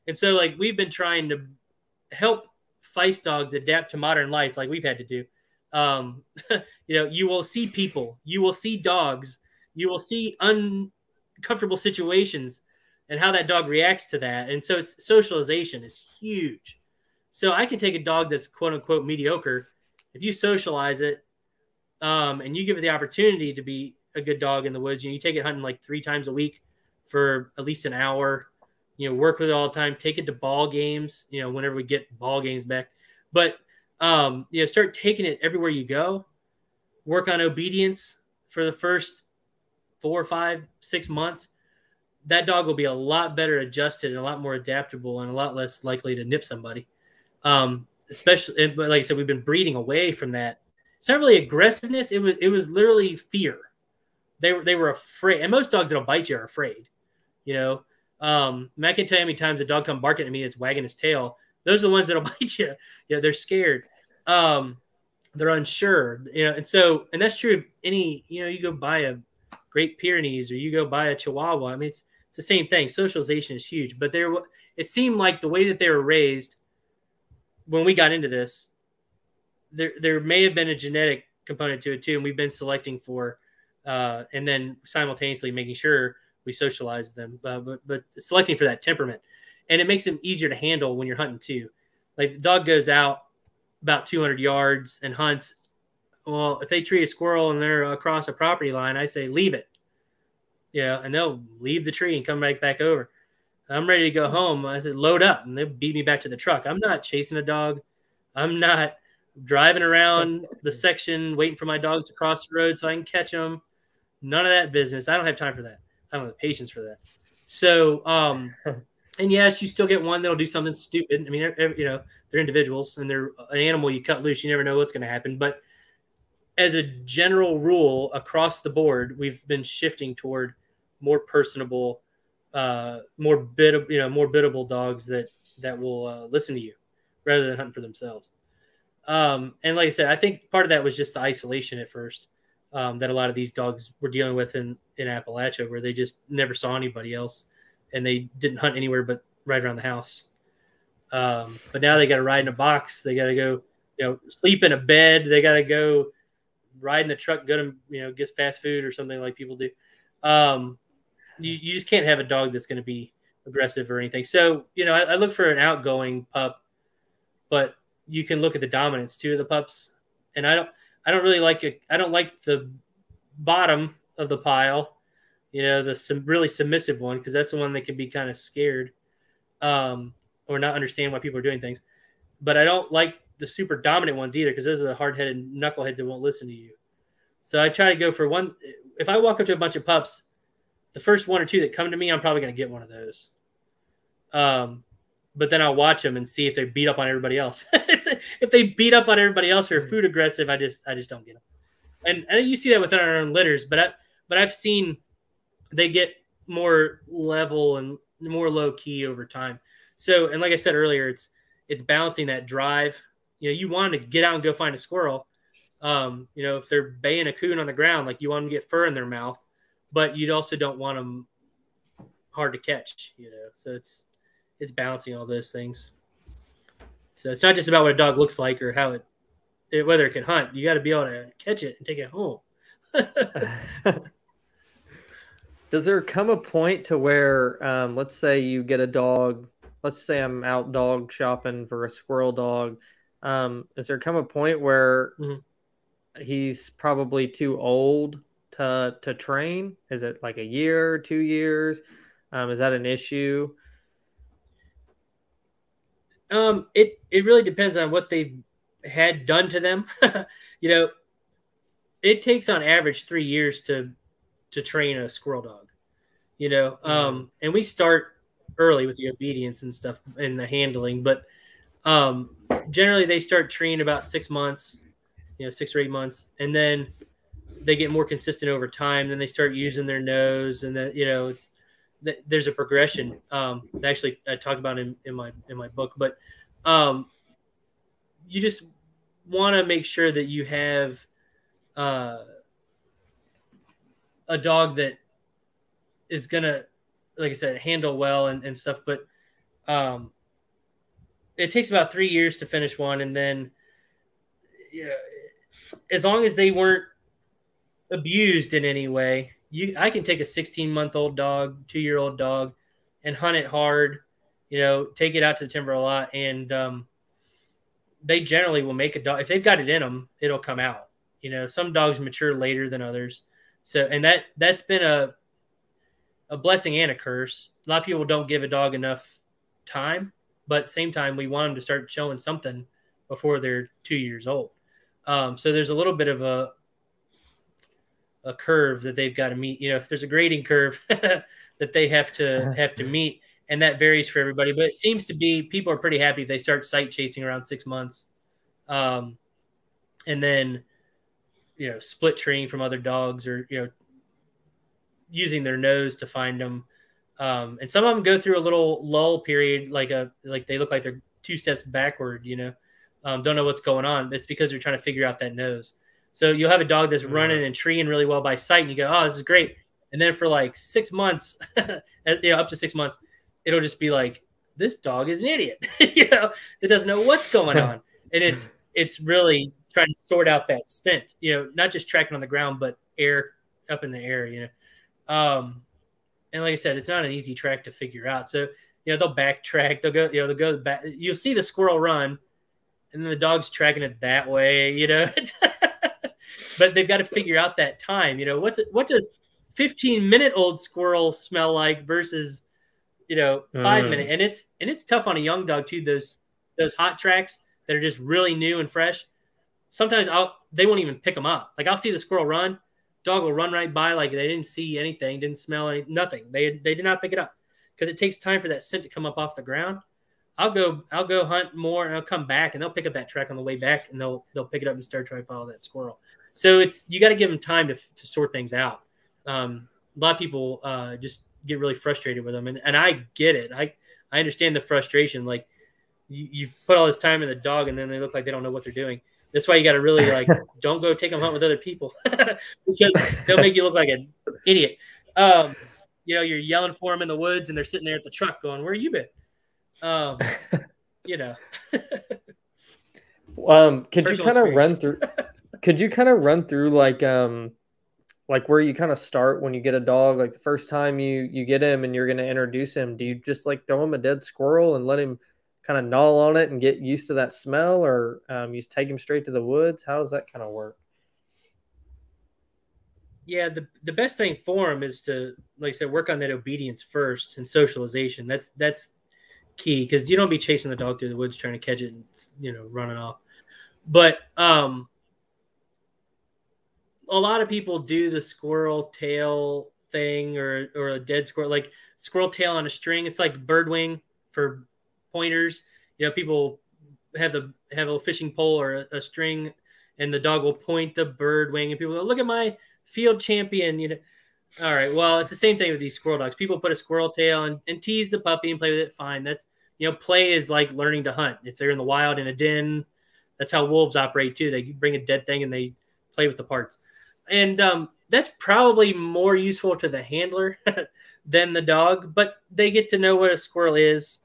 And so, like, we've been trying to help Feist dogs adapt to modern life, like we've had to do. You will see people, you will see dogs, you will see uncomfortable situations, and how that dog reacts to that. And so it's socialization is huge. So I can take a dog that's quote unquote mediocre. If you socialize it, and you give it the opportunity to be a good dog in the woods, you take it hunting like 3 times a week for at least an hour, work with it all the time, take it to ball games, whenever we get ball games back. But, start taking it everywhere you go, work on obedience for the first 4, 5, 6 months. That dog will be a lot better adjusted and a lot more adaptable and a lot less likely to nip somebody. Especially, but like I said, we've been breeding away from that. It's not really aggressiveness. It was literally fear. They were afraid. And most dogs that'll bite you are afraid, I can tell you how many times a dog come barking at me that's wagging his tail. Those are the ones that'll bite you. They're scared. They're unsure. And that's true of any, you go buy a Great Pyrenees or you go buy a Chihuahua. I mean, it's the same thing. Socialization is huge. But it seemed like the way that they were raised when we got into this, there may have been a genetic component to it too. And we've been selecting for, and then simultaneously making sure we socialize them, but selecting for that temperament. And it makes them easier to handle when you're hunting too. Like the dog goes out about 200 yards and hunts. Well, if they tree a squirrel and they're across a property line, I say, leave it. And they'll leave the tree and come back over. I'm ready to go home. I said, load up, and they beat me back to the truck. I'm not chasing a dog. I'm not driving around the section waiting for my dogs to cross the road so I can catch them. None of that business. I don't have time for that. I don't have the patience for that. So, and yes, you still get one that'll do something stupid. I mean, they're individuals and they're an animal you cut loose. You never know what's going to happen. But as a general rule across the board, we've been shifting toward more personable, more biddable dogs that will listen to you rather than hunting for themselves. And like I said, I think part of that was just the isolation at first. That a lot of these dogs were dealing with in Appalachia, where they just never saw anybody else and they didn't hunt anywhere but right around the house. But now they got to ride in a box. They got to go, sleep in a bed. They got to go ride in the truck, go to, get fast food or something like people do. You just can't have a dog that's going to be aggressive or anything. So, I look for an outgoing pup, but you can look at the dominance too of the pups. And I don't really like it. I don't like the bottom of the pile, really submissive one, because that's the one that can be kind of scared or not understand why people are doing things. but I don't like the super dominant ones either, because those are the hard-headed knuckleheads that won't listen to you. So I try to go for one. If I walk up to a bunch of pups, the first one or two that come to me, I'm probably going to get one of those. But then I'll watch them and see if they beat up on everybody else. If they beat up on everybody else or are food aggressive, I just don't get them. And you see that within our own litters, but I've seen they get more level and more low key over time. So, and like I said earlier, it's balancing that drive. You want them to get out and go find a squirrel. If they're baying a coon on the ground, like, you want them to get fur in their mouth, but you also don't want them hard to catch. So it's balancing all those things. So it's not just about what a dog looks like or how whether it can hunt. You got to be able to catch it and take it home.
Does there come a point to where, let's say you get a dog, let's say I'm out dog shopping for a squirrel dog. Does there come a point where he's probably too old to train? Is it like a year, 2 years? Is that an issue?
It really depends on what they've had done to them. It takes on average 3 years to train a squirrel dog, and we start early with the obedience and stuff and the handling, but generally they start training about 6 months, 6 or 8 months, and then they get more consistent over time. Then they start using their nose, and then there's a progression. Actually, I talked about in my book, but you just want to make sure that you have a dog that is gonna, like I said, handle well and stuff. But it takes about 3 years to finish one, and then as long as they weren't abused in any way, I can take a 16-month-old dog, 2-year-old dog, and hunt it hard. Take it out to the timber a lot, and they generally will make a dog. If they've got it in them, it'll come out. Some dogs mature later than others. So, and that's been a blessing and a curse. A lot of people don't give a dog enough time, but at the same time, we want them to start showing something before they're 2 years old. So there's a little bit of a curve that they've got to meet. There's a grading curve that they have to meet, and that varies for everybody. But it seems to be people are pretty happy if they start sight chasing around 6 months, and then split treeing from other dogs, or using their nose to find them. And some of them go through a little lull period, like they look like they're 2 steps backward. Don't know what's going on. It's because they're trying to figure out that nose. So you'll have a dog that's running and treeing really well by sight, and you go, "Oh, this is great." And then for like 6 months, up to 6 months, it'll just be like, "This dog is an idiot." It doesn't know what's going on, and it's really trying to sort out that scent. Not just tracking on the ground, but up in the air. And like I said, it's not an easy track to figure out. So they'll backtrack. They'll go back. You'll see the squirrel run, and then the dog's tracking it that way. But they've got to figure out that time. What does 15-minute-old squirrel smell like versus 5-minute? And it's tough on a young dog too. Those hot tracks that are just really new and fresh. Sometimes they won't even pick them up. Like, I'll see the squirrel run, dog will run right by like they didn't see anything, didn't smell nothing. They did not pick it up, because it takes time for that scent to come up off the ground. I'll go hunt more, and I'll come back, and they'll pick up that track on the way back, and they'll pick it up and start trying to follow that squirrel. So you got to give them time to sort things out. A lot of people just get really frustrated with them, and I get it. I understand the frustration. Like, you've put all this time in the dog, and then they look like they don't know what they're doing. That's why you got to really don't go take them hunt with other people, because they'll make you look like an idiot. You're yelling for them in the woods, and they're sitting there at the truck going, "Where you been?"
Could you kind of run through? Could you kind of run through like where you kind of start when you get a dog? Like, the first time you get him and you're going to introduce him, do you just like throw him a dead squirrel and let him kind of gnaw on it and get used to that smell, or you just take him straight to the woods? How does that kind of work?
Yeah, the best thing for him is to, like I said, work on that obedience first and socialization. That's key, because you don't be chasing the dog through the woods trying to catch it and, running off. But a lot of people do the squirrel tail thing, or a dead squirrel, like squirrel tail on a string. It's like bird wing for pointers. People have a fishing pole or a string, and the dog will point the bird wing, and people go, "Look at my field champion." All right. Well, it's the same thing with these squirrel dogs. People put a squirrel tail and tease the puppy and play with it. Fine. That's, play is like learning to hunt. If they're in the wild in a den, that's how wolves operate too. They bring a dead thing and they play with the parts. And that's probably more useful to the handler than the dog, but they get to know what a squirrel is.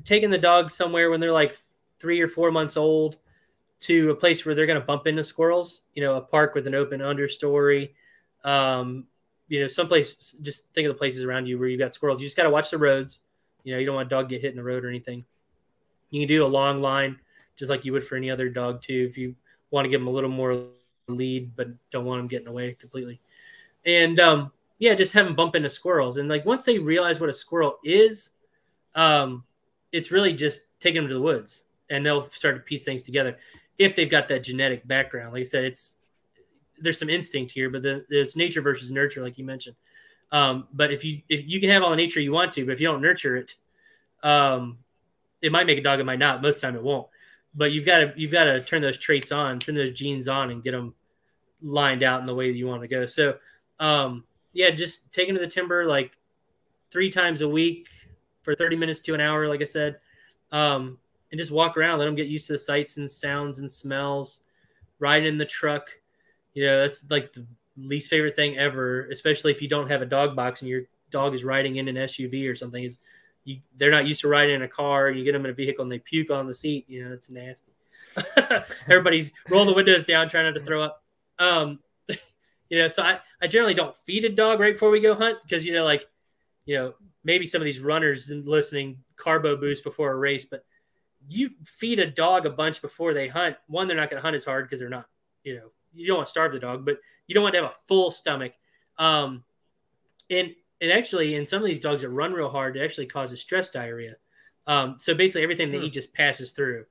Taking the dog somewhere when they're like 3 or 4 months old to a place where they're going to bump into squirrels, a park with an open understory, someplace, just think of the places around you where you've got squirrels. You just got to watch the roads. You don't want a dog to get hit in the road or anything. You can do a long line just like you would for any other dog too, if you want to give them a little more lead, but don't want them getting away completely. And just have them bump into squirrels. And like once they realize what a squirrel is, it's really just taking them to the woods, and they'll start to piece things together if they've got that genetic background. Like I said, there's some instinct here, but there's nature versus nurture, like you mentioned. But if you can have all the nature you want to, but if you don't nurture it, it might make a dog, it might not. Most of the time it won't. But you've got to turn those traits on, turn those genes on, and get them lined out in the way that you want to go. So, just taking to the timber like 3 times a week for 30 minutes to an hour, like I said, and just walk around, let them get used to the sights and sounds and smells. Ride in the truck, that's like the least favorite thing ever, especially if you don't have a dog box and your dog is riding in an SUV or something. They're not used to riding in a car. You get them in a vehicle and they puke on the seat. It's nasty. Everybody's rolling the windows down, trying not to throw up. So I generally don't feed a dog right before we go hunt because, maybe some of these runners listening carbo boost before a race, but you feed a dog a bunch before they hunt. One, they're not going to hunt as hard because they're not, you don't want to starve the dog, but you don't want to have a full stomach. And actually, in some of these dogs that run real hard, it actually causes stress diarrhea. So basically everything they eat just passes through.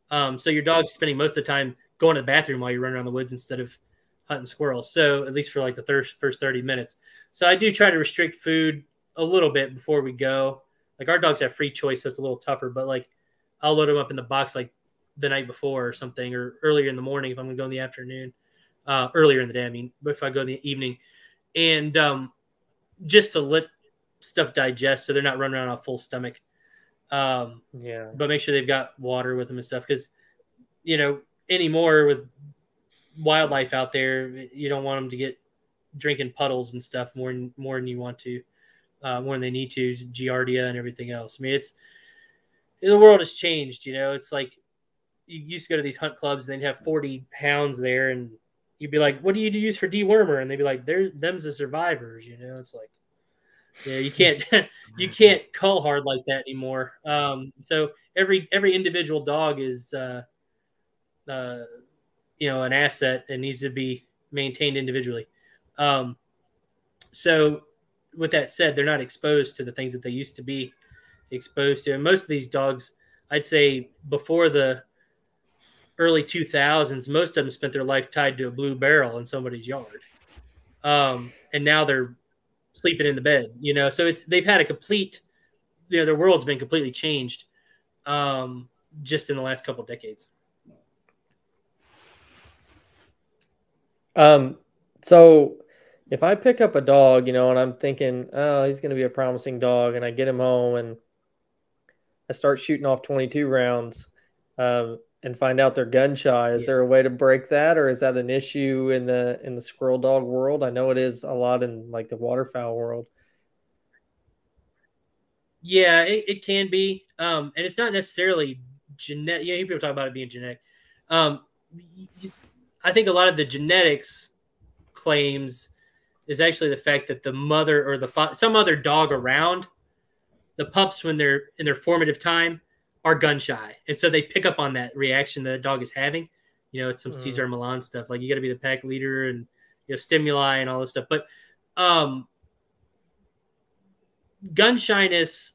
So your dog's spending most of the time going to the bathroom while you're running around the woods instead of hunting squirrels. So at least for like the first 30 minutes. So I do try to restrict food a little bit before we go. Like our dogs have free choice, so it's a little tougher, but like I'll load them up in the box like the night before or something, or earlier in the morning if I'm going to go in the afternoon, earlier in the day. I mean, but if I go in the evening, and just to let stuff digest so they're not running around on a full stomach. But make sure they've got water with them and stuff because, anymore with wildlife out there, you don't want them to get drinking puddles and stuff more than you want to, more than they need to, giardia and everything else. I mean, the world has changed, it's like you used to go to these hunt clubs and they'd have 40 hounds there and you'd be like, what do you use for dewormer? And they'd be like, them's the survivors, it's like, you can't cull hard like that anymore. So every individual dog is, an asset and needs to be maintained individually. So with that said, they're not exposed to the things that they used to be exposed to. And most of these dogs, I'd say before the early 2000s, most of them spent their life tied to a blue barrel in somebody's yard. And now they're sleeping in the bed, so they've had a complete, their world's been completely changed just in the last couple of decades.
So if I pick up a dog, and I'm thinking, oh, he's going to be a promising dog, and I get him home and I start shooting off 22 rounds, and find out they're gun shy. Is there a way to break that, or is that an issue in the squirrel dog world? I know it is a lot in like the waterfowl world.
Yeah, it can be, and it's not necessarily genetic. People talk about it being genetic. I think a lot of the genetics claims is actually the fact that the mother or some other dog around the pups when they're in their formative time are gun shy, and so they pick up on that reaction that the dog is having. It's some Cesar Millan stuff, like you got to be the pack leader and stimuli and all this stuff. But gun shyness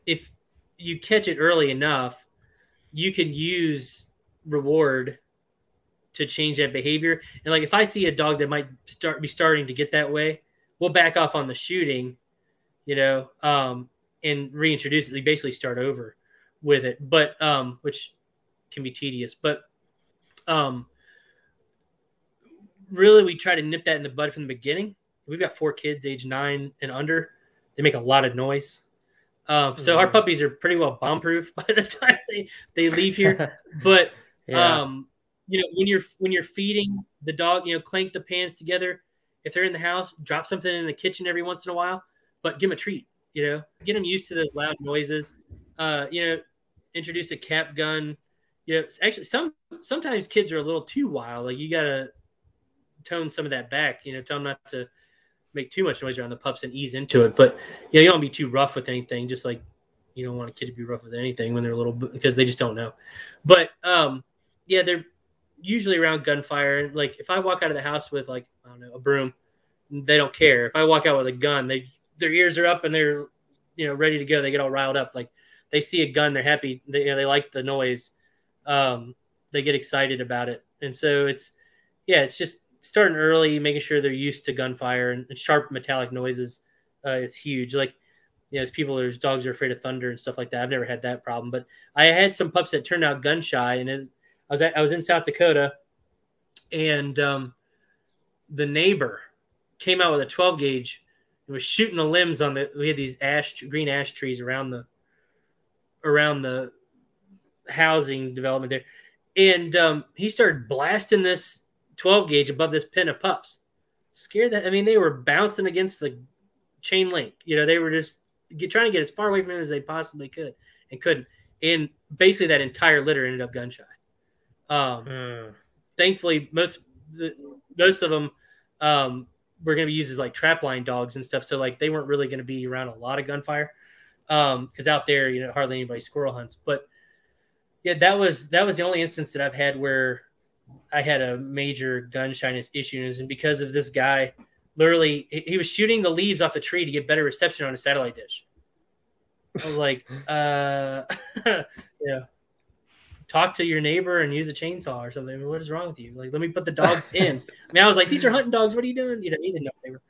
if you catch it early enough, you can use reward to change that behavior. And like if I see a dog that might be starting to get that way, we'll back off on the shooting, and reintroduce it. They basically start over with it, but which can be tedious. But really, we try to nip that in the bud from the beginning. We've got 4 kids, age 9 and under. They make a lot of noise. So our puppies are pretty well bomb-proof by the time they leave here. But
yeah.
when you're feeding the dog, clank the pans together. If they're in the house, drop something in the kitchen every once in a while, but give them a treat. Get them used to those loud noises. Introduce a cap gun. Actually, sometimes kids are a little too wild. Like you gotta tone some of that back. Tell them not to make too much noise around the pups and ease into it. But you don't be too rough with anything. Just like you don't want a kid to be rough with anything when they're little, because they just don't know. But they're usually around gunfire. Like if I walk out of the house with like, I don't know, a broom, they don't care. If I walk out with a gun, their ears are up and they're ready to go. They get all riled up. Like they see a gun, they're happy. They like the noise. They get excited about it. And so it's just starting early, making sure they're used to gunfire and sharp metallic noises is huge. Like, there's dogs are afraid of thunder and stuff like that. I've never had that problem, but I had some pups that turned out gun shy, and I was in South Dakota, and the neighbor came out with a 12 gauge and was shooting the limbs on we had these green ash trees around the housing development there. And he started blasting this 12 gauge above this pen of pups. Scared that. I mean, they were bouncing against the chain link. They were just trying to get as far away from him as they possibly could and couldn't. And basically that entire litter ended up gun shy. Thankfully, most of them were going to be used as like trapline dogs and stuff. So like they weren't really going to be around a lot of gunfire because out there, hardly anybody squirrel hunts. But yeah, that was the only instance that I've had where I had a major gun shyness issue, and because of this guy, literally, he was shooting the leaves off the tree to get better reception on a satellite dish. I was like, talk to your neighbor and use a chainsaw or something. What is wrong with you? Like, let me put the dogs in. I mean, I was like, these are hunting dogs. What are you doing? He didn't know they were.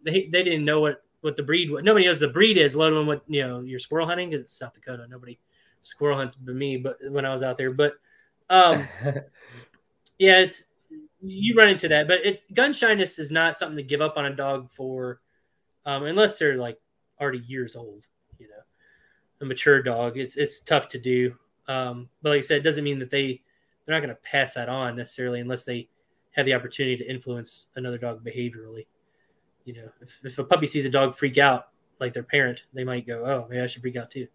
They didn't know what the breed was. Nobody knows the breed is, let alone what you're squirrel hunting, because it's South Dakota. Nobody squirrel hunts but me. But when I was out there, but it's you run into that. But gun shyness is not something to give up on a dog for, unless they're like already years old. A mature dog, it's tough to do. But like I said, it doesn't mean that they're not going to pass that on necessarily unless they have the opportunity to influence another dog behaviorally. If a puppy sees a dog freak out like their parent, they might go, "Oh, maybe I should freak out too."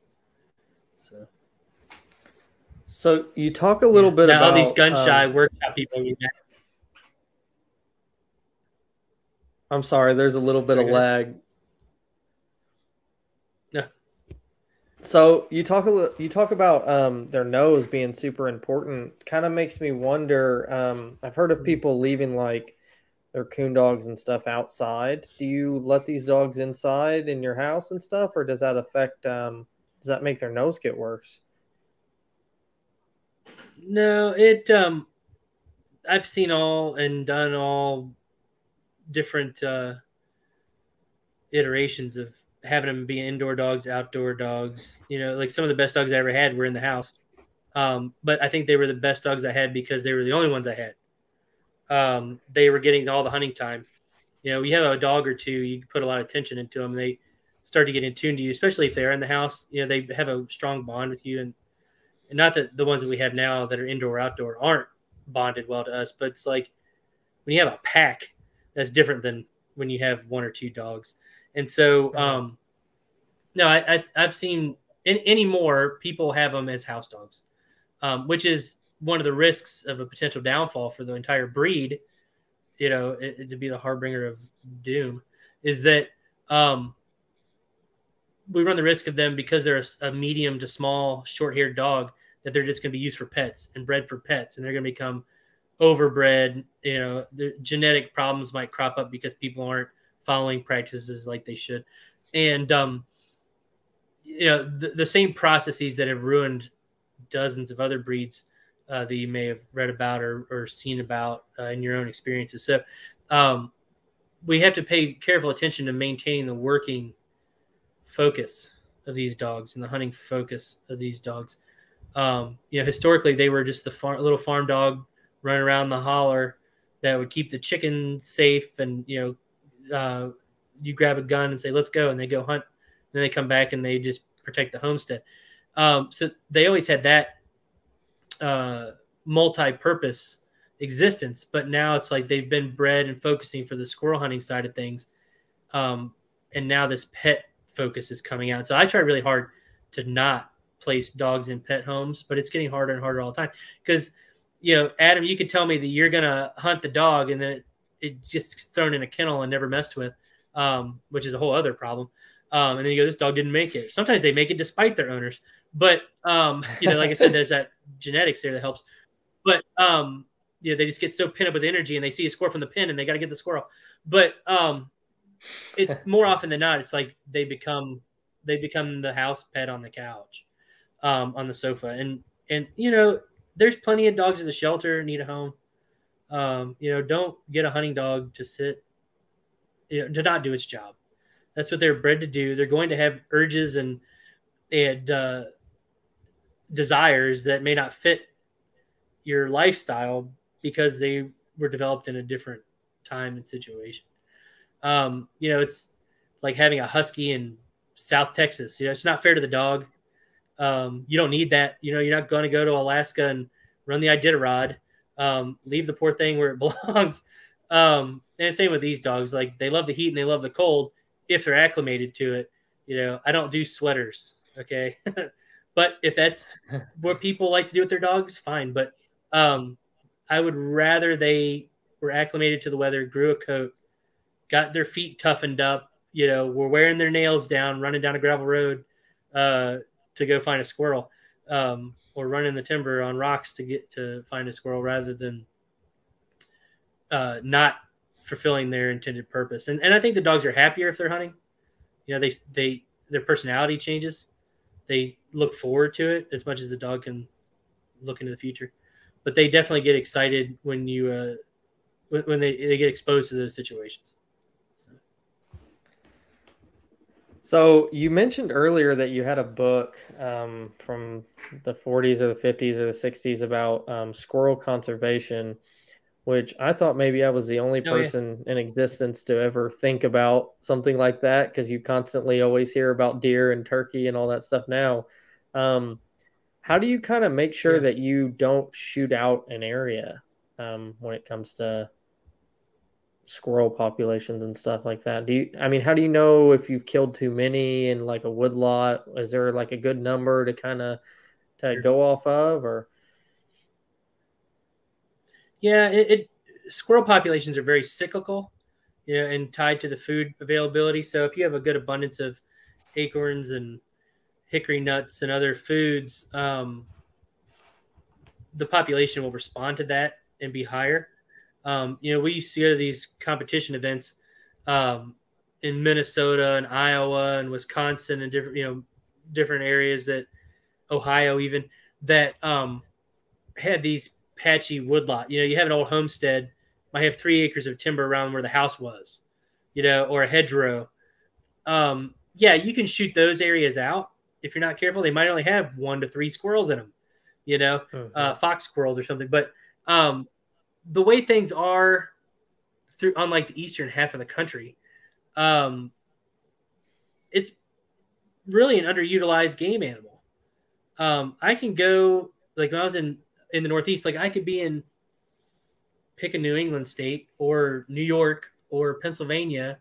So you talk a little bit
now,
about
all these gun shy workshop people.
I'm sorry, there's a little bit of lag.
Yeah.
So you talk about their nose being super important. Kind of makes me wonder. I've heard of people leaving like their coon dogs and stuff outside. Do you let these dogs inside in your house and stuff, or does that affect? Does that make their nose get worse?
No, I've seen all and done all different iterations of having them be indoor dogs, outdoor dogs. Like some of the best dogs I ever had were in the house. But I think they were the best dogs I had because they were the only ones I had. They were getting all the hunting time. You have a dog or two, you put a lot of attention into them. They start to get in tune to you, especially if they're in the house. They have a strong bond with you. And not that the ones that we have now that are indoor or outdoor aren't bonded well to us, but it's like when you have a pack, that's different than when you have one or two dogs. And so, no, I've seen anymore people have them as house dogs, which is one of the risks of a potential downfall for the entire breed. To be the harbinger of doom is that we run the risk of them, because they're a medium to small, short-haired dog, that they're just going to be used for pets and bred for pets, and they're going to become overbred. The genetic problems might crop up because people aren't following practices like they should. And the same processes that have ruined dozens of other breeds that you may have read about or seen about in your own experiences. So we have to pay careful attention to maintaining the working focus of these dogs and the hunting focus of these dogs. Historically, they were just the little farm dog running around the holler that would keep the chickens safe. And, you grab a gun and say, let's go. And they go hunt. Then they come back and they just protect the homestead. So they always had that multi-purpose existence, but now it's like they've been bred and focusing for the squirrel hunting side of things. And now this pet focus is coming out. So I try really hard to not place dogs in pet homes, but it's getting harder and harder all the time. Because, Adam, you could tell me that you're going to hunt the dog and then it's just thrown in a kennel and never messed with, which is a whole other problem. And then you go, this dog didn't make it. Sometimes they make it despite their owners. But, like I said, there's that genetics there that helps. But, they just get so pinned up with energy and they see a squirrel from the pen and they got to get the squirrel. But it's more often than not, it's like they become the house pet on the couch, on the sofa. And there's plenty of dogs at the shelter need a home. Don't get a hunting dog to sit, to not do its job. That's what they're bred to do. They're going to have urges and desires that may not fit your lifestyle because they were developed in a different time and situation. It's like having a husky in South Texas. It's not fair to the dog. You don't need that. You're not going to go to Alaska and run the Iditarod. Leave the poor thing where it belongs. And same with these dogs. Like, they love the heat and they love the cold if they're acclimated to it. I don't do sweaters. Okay. But if that's what people like to do with their dogs, fine. But I would rather they were acclimated to the weather, grew a coat, got their feet toughened up, were wearing their nails down, running down a gravel road to go find a squirrel, or running the timber on rocks to find a squirrel, rather than not fulfilling their intended purpose. And I think the dogs are happier if they're hunting. Their personality changes. They look forward to it as much as the dog can look into the future. But they definitely get excited when when they get exposed to those situations.
So you mentioned earlier that you had a book from the 40s or the 50s or the 60s about squirrel conservation, which I thought maybe I was the only person in existence to ever think about something like that, because you constantly always hear about deer and turkey and all that stuff now. How do you kind of make sure that you don't shoot out an area when it comes to squirrel populations and stuff like that? How do you know if you've killed too many in like a woodlot? Is there like a good number to kind of go off of? Or
squirrel populations are very cyclical, and tied to the food availability. So if you have a good abundance of acorns and hickory nuts and other foods, the population will respond to that and be higher. We used to go to these competition events in Minnesota and Iowa and Wisconsin and different areas, that Ohio even, that had these patchy woodlot. You have an old homestead, might have 3 acres of timber around where the house was, or a hedgerow. You can shoot those areas out. If you're not careful, they might only have 1 to 3 squirrels in them, fox squirrels or something. But the way things are on like the eastern half of the country, it's really an underutilized game animal. I can go, like when I was in the Northeast, like I could be pick a New England state or New York or Pennsylvania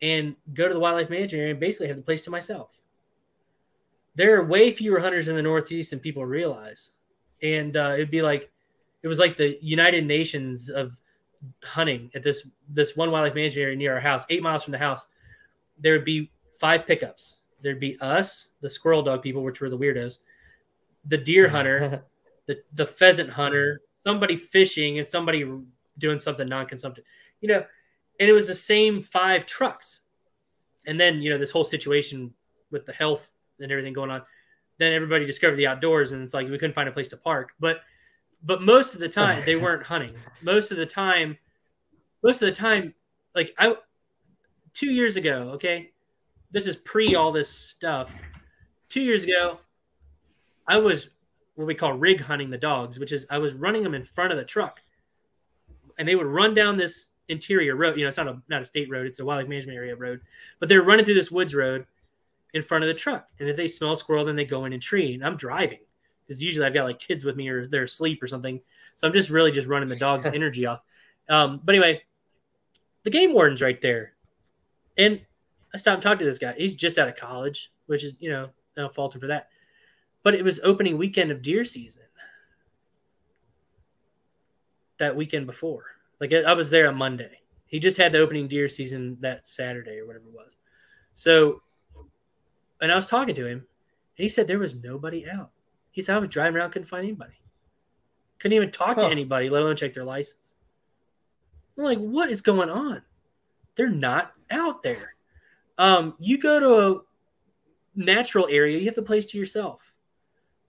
and go to the wildlife management area and basically have the place to myself. There are way fewer hunters in the Northeast than people realize. And it was like the United Nations of hunting at this one wildlife management area near our house, 8 miles from the house. There would be 5 pickups. There'd be us, the squirrel dog people, which were the weirdos, the deer hunter, the pheasant hunter, somebody fishing, and somebody doing something non-consumptive, and it was the same 5 trucks. And then, this whole situation with the health and everything going on. Then everybody discovered the outdoors, and it's like we couldn't find a place to park. But most of the time they weren't hunting. Most of the time, like 2 years ago, okay, this is pre all this stuff. 2 years ago, I was what we call rig hunting the dogs, which is I was running them in front of the truck, and they would run down this interior road. You know, it's not a state road; it's a wildlife management area road. But they're running through this woods road in front of the truck, and if they smell a squirrel, then they go in and tree. And I'm driving because usually I've got like kids with me or they're asleep or something, so I'm just really just running the dog's energy off. But anyway, the game warden's right there, and I stopped and talked to this guy. He's just out of college, which is, you know, I don't fault him for that. But it was opening weekend of deer season. That weekend before. Like I was there on Monday. He just had the opening deer season that Saturday or whatever it was. So, and I was talking to him, and he said there was nobody out. He said I was driving around, couldn't find anybody. Couldn't even talk to anybody, let alone check their license. I'm like, what is going on? They're not out there. You go to a natural area, you have the place to yourself.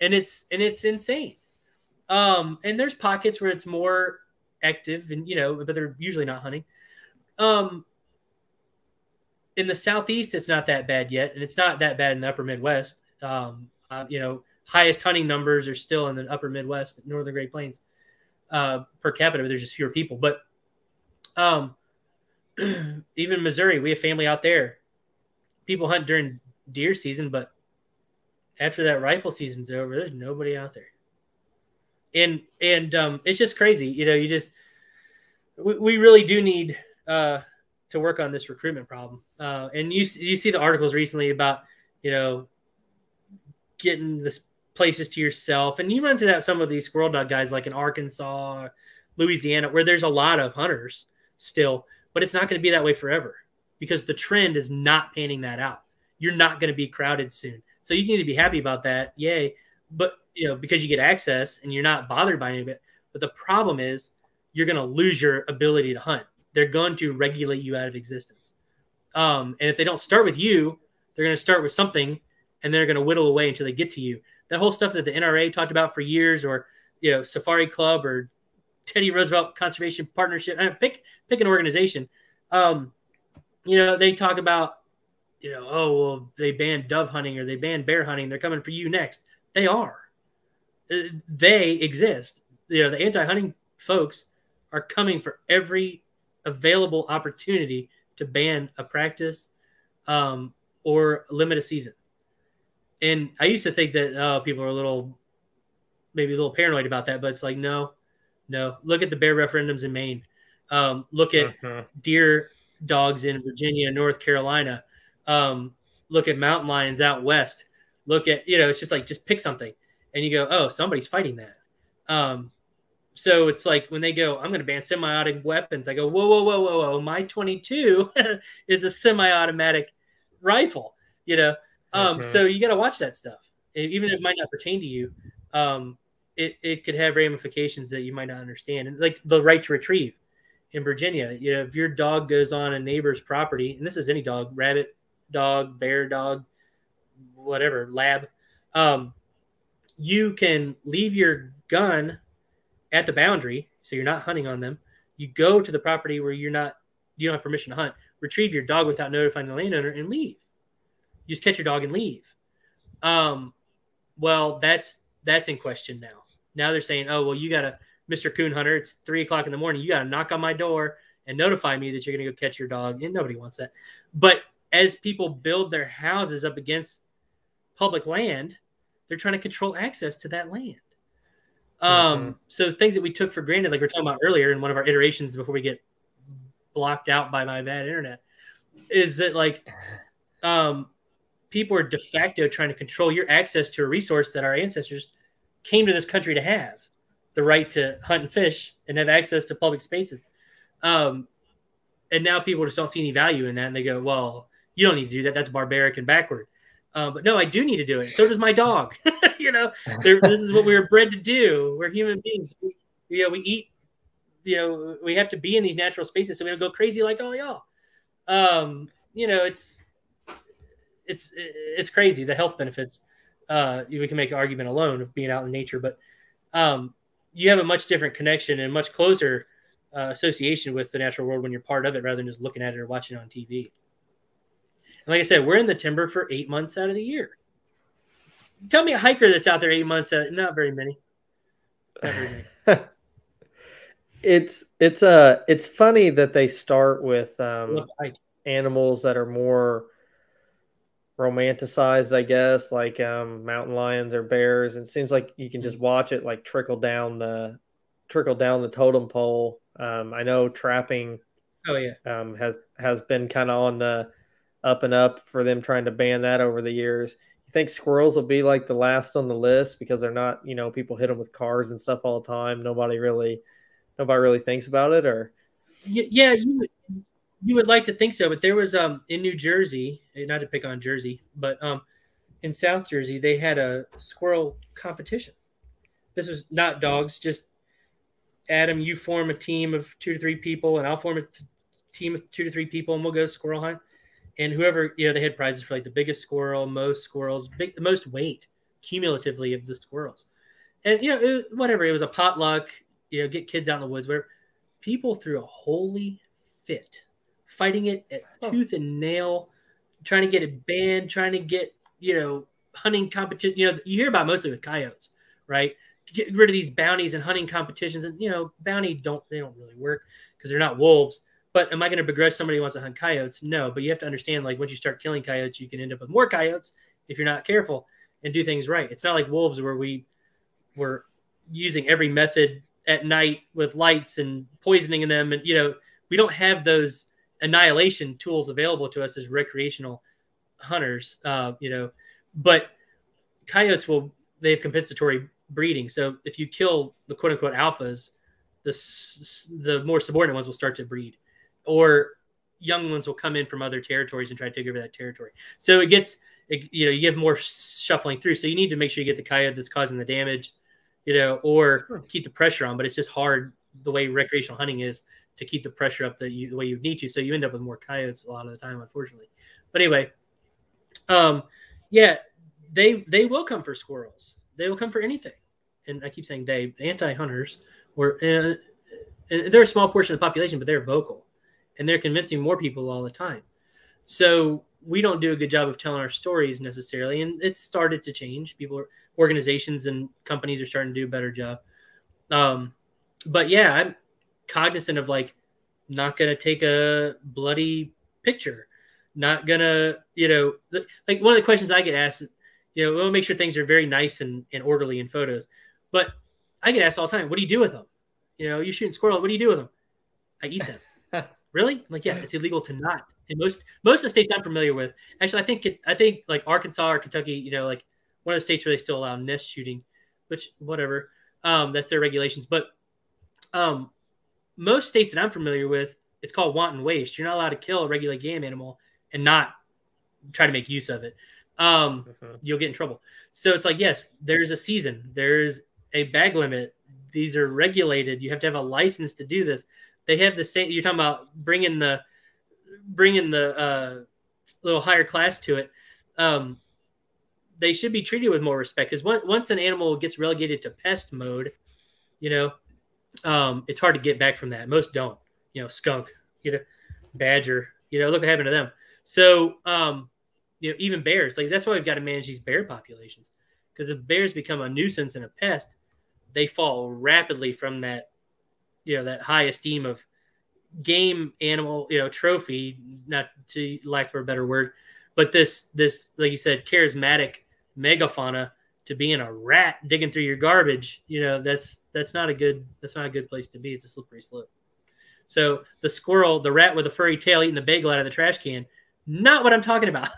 And it's insane. And there's pockets where it's more active and, you know, but they're usually not hunting. In the Southeast, it's not that bad yet. And it's not that bad in the upper Midwest. You know, highest hunting numbers are still in the upper Midwest, Northern Great Plains, per capita, but there's just fewer people. But even Missouri, we have family out there. People hunt during deer season, but after that rifle season's over, there's nobody out there. And it's just crazy. You know, we really do need to work on this recruitment problem. And you see the articles recently about, you know, getting the places to yourself. And you run into that some of these squirrel dog guys like in Arkansas, Louisiana, where there's a lot of hunters still, but it's not going to be that way forever because the trend is not panning that out. You're not going to be crowded soon. So you need to be happy about that. Yay. But, you know, because you get access and you're not bothered by any of it. But the problem is you're going to lose your ability to hunt. They're going to regulate you out of existence. And if they don't start with you, they're going to start with something and they're going to whittle away until they get to you. That whole stuff that the NRA talked about for years, or, you know, Safari Club or Teddy Roosevelt Conservation Partnership, pick an organization. You know, they talk about, you know, oh, well, they banned dove hunting or they banned bear hunting. They're coming for you next. They are. They exist. You know, the anti-hunting folks are coming for every available opportunity to ban a practice or limit a season. And I used to think that people are maybe a little paranoid about that, but it's like, no. Look at the bear referendums in Maine. Look at deer dogs in Virginia, North Carolina. Look at mountain lions out west. Look at, you know, it's just like, just pick something and you go, oh, somebody's fighting that. So it's like when they go, I'm going to ban semi-automatic weapons. I go, whoa. My 22 is a semi-automatic rifle, you know? So you got to watch that stuff. Even if it might not pertain to you, it could have ramifications that you might not understand. And like the right to retrieve in Virginia, you know, if your dog goes on a neighbor's property, and this is any dog, rabbit dog, bear dog, whatever, lab, you can leave your gun at the boundary, so you're not hunting on them. You go to the property where you don't have permission to hunt, retrieve your dog without notifying the landowner, and leave. You just catch your dog and leave. Well, that's in question now. Now they're saying, oh, well, you got to, Mr. Coon Hunter, it's 3:00 in the morning. You got to knock on my door and notify me that you're going to go catch your dog. And nobody wants that. But as people build their houses up against public land, they're trying to control access to that land. So things that we took for granted, like we were talking about earlier in one of our iterations before we get blocked out by my bad internet, is that like people are de facto trying to control your access to a resource that our ancestors came to this country to have, the right to hunt and fish and have access to public spaces. And now people just don't see any value in that. And they go, well, you don't need to do that. That's barbaric and backward. But no, I do need to do it. So does my dog. You know, this is what we were bred to do. We're human beings. We eat, you know, we have to be in these natural spaces so we don't go crazy like all y'all. You know, it's it's crazy, the health benefits. We can make an argument alone of being out in nature, but you have a much different connection and much closer association with the natural world when you're part of it rather than just looking at it or watching it on TV. And like I said, we're in the timber for 8 months out of the year. Tell me a hiker that's out there 8 months out. Not very many. Not very many.
It's funny that they start with animals that are more romanticized, I guess, like mountain lions or bears. And it seems like you can just watch it like trickle down the totem pole. I know trapping has been kind of on the up and up for them trying to ban that over the years. You think squirrels will be like the last on the list because they're not, people hit them with cars and stuff all the time. Nobody really thinks about it, or
yeah, you would like to think so, but there was in New Jersey, not to pick on Jersey, but in South Jersey, they had a squirrel competition. This was not dogs, just Adam, you form a team of 2 to 3 people, and I'll form a team of 2 to 3 people, and we'll go squirrel hunt. And whoever, they had prizes for like the biggest squirrel, most squirrels, the most weight cumulatively of the squirrels. And, whatever, it was a potluck, get kids out in the woods, whatever. People threw a holy fit, fighting it at tooth and nail, trying to get it banned, trying to get, hunting competition. You hear about mostly with coyotes, right? Get rid of these bounties and hunting competitions. And, bounty they don't really work because they're not wolves. But am I going to begrudge somebody who wants to hunt coyotes? No, but you have to understand, like, once you start killing coyotes, you can end up with more coyotes if you're not careful and do things right. It's not like wolves where we were using every method at night with lights and poisoning them. And, we don't have those annihilation tools available to us as recreational hunters, but coyotes they have compensatory breeding. So if you kill the quote unquote alphas, the more subordinate ones will start to breed, or young ones will come in from other territories and try to take over that territory. So you get more shuffling through. So you need to make sure you get the coyote that's causing the damage, or keep the pressure on. But it's just hard the way recreational hunting is to keep the pressure up the way you need to. So you end up with more coyotes a lot of the time, unfortunately. But anyway, they will come for squirrels. They will come for anything. And I keep saying anti-hunters, and they're a small portion of the population, but they're vocal. And they're convincing more people all the time. So we don't do a good job of telling our stories necessarily. And it's started to change. Organizations and companies are starting to do a better job. But yeah, I'm cognizant of like, not going to take a bloody picture, not going to, like one of the questions I get asked, we'll make sure things are very nice and orderly in photos. But I get asked all the time, what do you do with them? You're shooting squirrel. What do you do with them? I eat them. Really? I'm like, yeah, it's illegal to not. In most of the states I'm familiar with, actually, I think like Arkansas or Kentucky, like one of the states where they still allow nest shooting, which whatever, that's their regulations. But most states that I'm familiar with, it's called wanton waste. You're not allowed to kill a regular game animal and not try to make use of it. You'll get in trouble. So it's like, yes, there's a season. There's a bag limit. These are regulated. You have to have a license to do this. They have the same. You're talking about bringing the little higher class to it. They should be treated with more respect, because once an animal gets relegated to pest mode, it's hard to get back from that. Most don't. Skunk, badger. Look what happened to them. So even bears. Like, that's why we've got to manage these bear populations, because if bears become a nuisance and a pest, they fall rapidly from that that high esteem of game animal, trophy, not to lack for a better word, but this, like you said, charismatic megafauna, to being a rat digging through your garbage, that's not a good place to be. It's a slippery slope. So the squirrel, the rat with a furry tail eating the bagel out of the trash can, not what I'm talking about.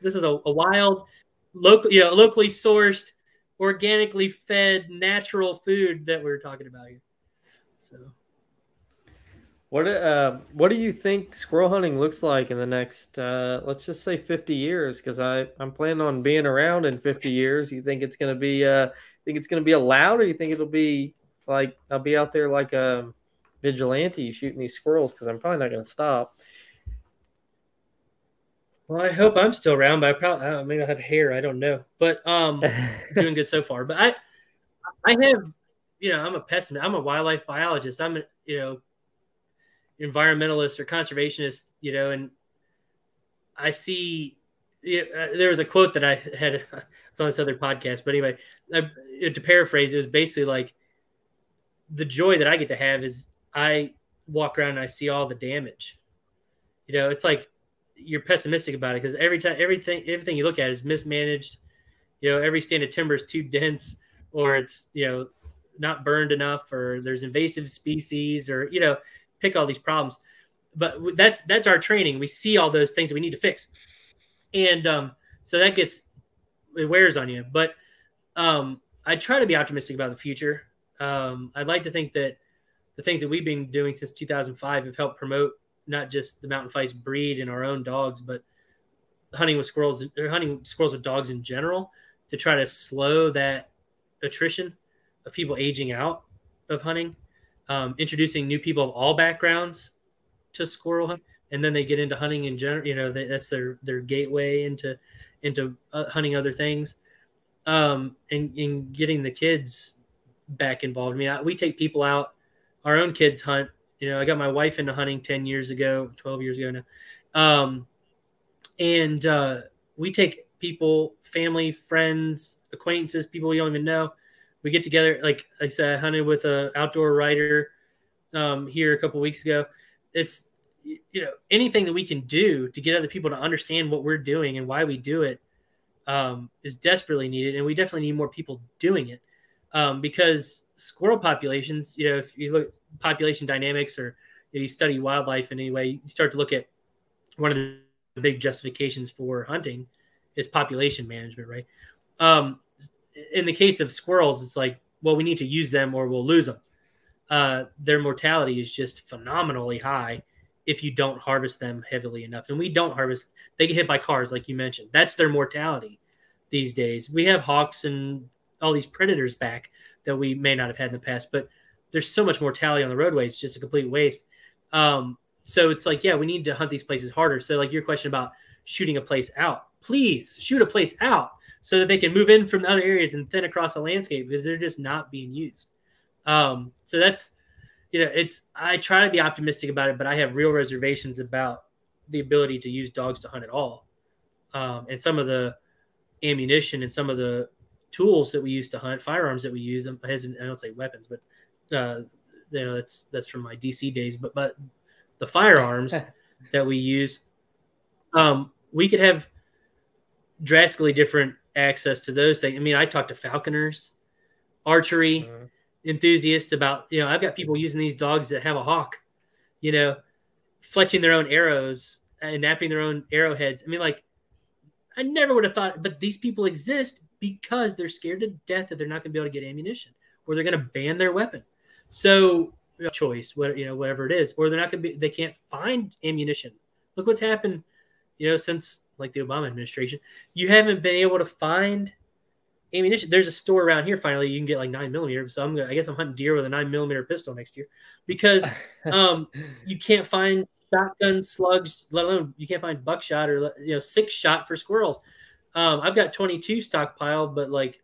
This is a wild, locally sourced, organically fed, natural food that we're talking about here. So,
what do you think squirrel hunting looks like in the next, let's just say 50 years? Because I'm planning on being around in 50 years. You think it's going to be, allowed, or you think it'll be like I'll be out there like a vigilante shooting these squirrels? Because I'm probably not going to stop.
Well, I hope I'm still around, but maybe I have hair. I don't know, but doing good so far. But I have, I'm a pessimist. I'm a wildlife biologist. I'm a, environmentalist or conservationist, and I see. There was a quote that I had it's on this other podcast, but anyway, to paraphrase, it was basically like the joy that I get to have is I walk around and I see all the damage. It's like you're pessimistic about it because everything you look at is mismanaged. Every stand of timber is too dense, or it's not burned enough, or there's invasive species, or pick all these problems. But that's our training. We see all those things that we need to fix, and so it wears on you. But I try to be optimistic about the future. I'd like to think that the things that we've been doing since 2005 have helped promote not just the Mountain Feist breed and our own dogs, but hunting squirrels with dogs in general, to try to slow that attrition of people aging out of hunting, introducing new people of all backgrounds to squirrel hunting, and then they get into hunting in general. That's their gateway into hunting other things, and getting the kids back involved. I mean, we take people out, our own kids hunt. I got my wife into hunting 12 years ago now. And we take people, family, friends, acquaintances, people we don't even know. We get together. Like I said, I hunted with an outdoor writer here a couple of weeks ago. It's, anything that we can do to get other people to understand what we're doing and why we do it is desperately needed. And we definitely need more people doing it because squirrel populations, if you look at population dynamics or you study wildlife in any way, you start to look at one of the big justifications for hunting is population management, right? In the case of squirrels, it's like, well, we need to use them or we'll lose them. Their mortality is just phenomenally high if you don't harvest them heavily enough. And we don't harvest, they get hit by cars, like you mentioned. That's their mortality these days. We have hawks and all these predators back that we may not have had in the past, but there's so much mortality on the roadways, just a complete waste. So it's like, yeah, we need to hunt these places harder. So like your question about shooting a place out, please shoot a place out so that they can move in from other areas and thin across the landscape because they're just not being used. So that's, I try to be optimistic about it, but I have real reservations about the ability to use dogs to hunt at all. And some of the ammunition and some of the tools that we use to hunt, firearms that we use, I don't say weapons, but that's from my DC days, but the firearms that we use, we could have drastically different access to those things. I mean, I talk to falconers, archery enthusiasts about, I've got people using these dogs that have a hawk, fletching their own arrows and napping their own arrowheads. I mean, like, I never would have thought, but these people exist because they're scared to death that they're not going to be able to get ammunition, or they're going to ban their weapon. So choice, whatever it is, or they're not going to be, they can't find ammunition. Look what's happened, since like the Obama administration, you haven't been able to find ammunition. There's a store around here. Finally, you can get like 9mm. So I guess I'm hunting deer with a 9mm pistol next year because you can't find shotgun slugs, let alone you can't find buckshot or 6-shot for squirrels. I've got 22 stockpiled, but like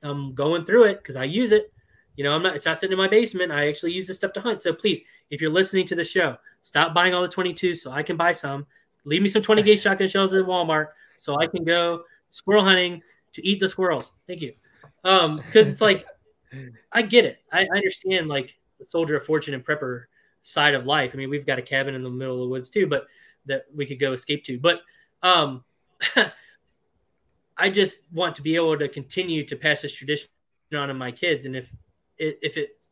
I'm going through it because I use it. It's not sitting in my basement. I actually use this stuff to hunt. So please, if you're listening to the show, stop buying all the 22 so I can buy some. Leave me some 20-gauge shotgun shells at Walmart so I can go squirrel hunting to eat the squirrels. Thank you. Because it's like, I get it. I understand like the soldier of fortune and prepper side of life. I mean, we've got a cabin in the middle of the woods too, but that we could go escape to. But I just want to be able to continue to pass this tradition on to my kids. And if it's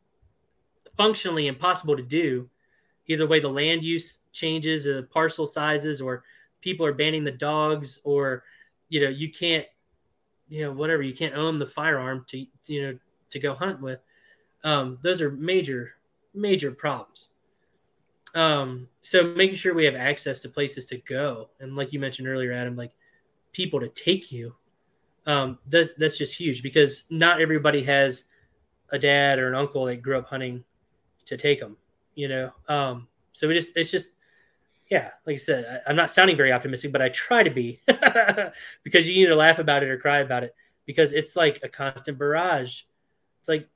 functionally impossible to do, either way the land use changes, or the parcel sizes, or people are banning the dogs, or you can't whatever, you can't own the firearm to go hunt with, those are major problems. So making sure we have access to places to go, and like you mentioned earlier, Adam, like people to take you, that's just huge, because not everybody has a dad or an uncle that grew up hunting to take them, so it's just yeah, like I said, I'm not sounding very optimistic, but I try to be because you either laugh about it or cry about it because it's like a constant barrage. It's like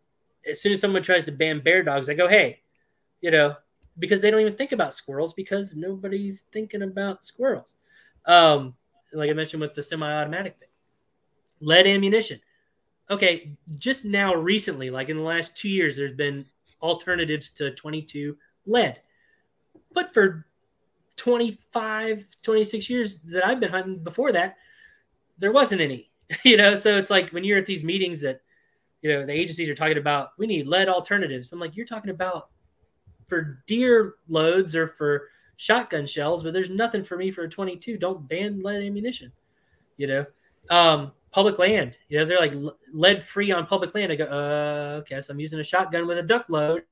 as soon as someone tries to ban bear dogs, I go, hey, because they don't even think about squirrels because nobody's thinking about squirrels. Like I mentioned with the semi-automatic thing, lead ammunition. Okay, just now recently, like in the last 2 years, there's been alternatives to 22 lead. But for 25, 26 years that I've been hunting before that, there wasn't any. So it's like when you're at these meetings that, the agencies are talking about, we need lead alternatives. I'm like, you're talking about for deer loads or for shotgun shells, but there's nothing for me for a 22. Don't ban lead ammunition. Public land, they're like lead free on public land. I go, okay, so I'm using a shotgun with a duck load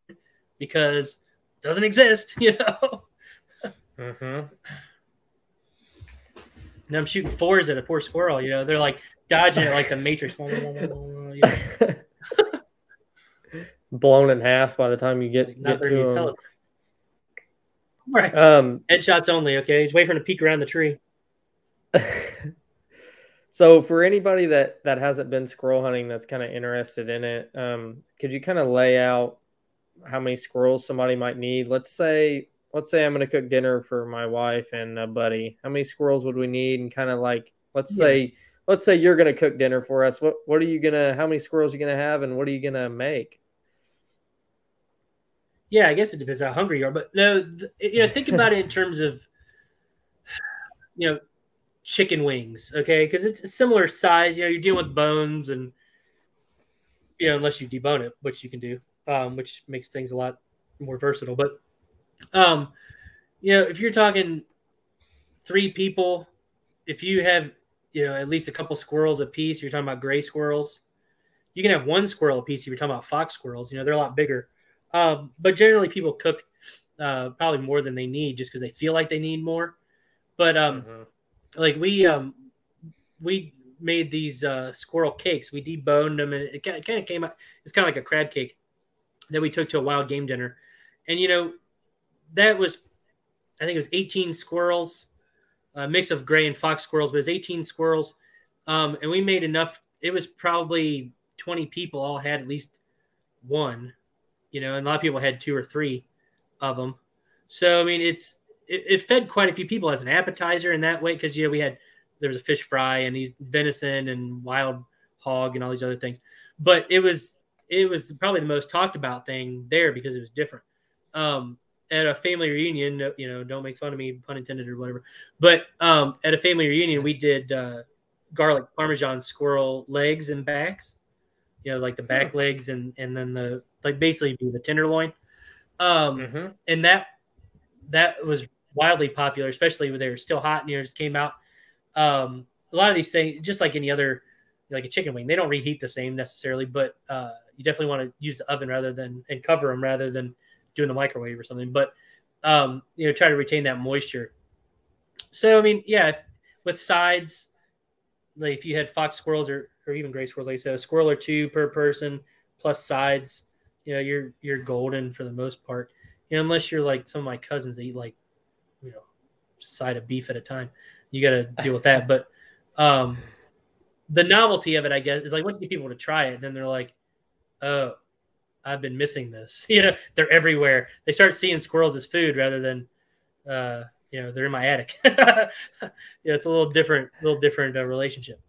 because it doesn't exist,
Mm-hmm.
And I'm shooting fours at a poor squirrel, they're like dodging it like the Matrix.
Blown in half by the time you get
Not
to
very
them.
pellets. Right. Headshots only, okay? Just wait for him to peek around the tree.
So for anybody that hasn't been squirrel hunting that's kind of interested in it, could you kind of lay out how many squirrels somebody might need? Let's say I'm going to cook dinner for my wife and a buddy. How many squirrels would we need? And kind of like, let's say you're going to cook dinner for us. What are you going to, how many squirrels are you going to have and what are you going to make?
Yeah, I guess it depends how hungry you are, but no, think about it in terms of, chicken wings, okay? Because it's a similar size. You're dealing with bones, and unless you debone it, which you can do, which makes things a lot more versatile. But if you're talking 3 people, if you have at least a couple squirrels a piece, you're talking about gray squirrels. You can have 1 squirrel a piece if you're talking about fox squirrels. They're a lot bigger. But generally, people cook probably more than they need just because they feel like they need more. But like we made these squirrel cakes. We deboned them, and it kind of came out. It's kind of like a crab cake that we took to a wild game dinner. And that was, I think it was 18 squirrels, a mix of gray and fox squirrels, but it was 18 squirrels. And we made enough. It was probably 20 people all had at least one, and a lot of people had 2 or 3 of them. So, I mean, it fed quite a few people as an appetizer in that way. Cause there was a fish fry and these venison and wild hog and all these other things, but it was probably the most talked about thing there because it was different. At a family reunion, don't make fun of me, pun intended or whatever. But, at a family reunion, we did, garlic Parmesan squirrel legs and backs, like the back legs and then basically the tenderloin. And that was wildly popular, especially when they were still hot and just came out. A lot of these things, just like any other, like a chicken wing, they don't reheat the same necessarily, but you definitely want to use the oven and cover them rather than doing the microwave or something. But try to retain that moisture. So I mean, yeah, with sides, like if you had fox squirrels or even gray squirrels, like I said, a squirrel or 2 per person plus sides, you're golden for the most part. Unless you're like some of my cousins that eat like, side of beef at a time, you got to deal with that. But the novelty of it, I guess, is like once you get people to try it, then they're like, oh, I've been missing this. They're everywhere. They start seeing squirrels as food rather than, they're in my attic. It's a little different relationship.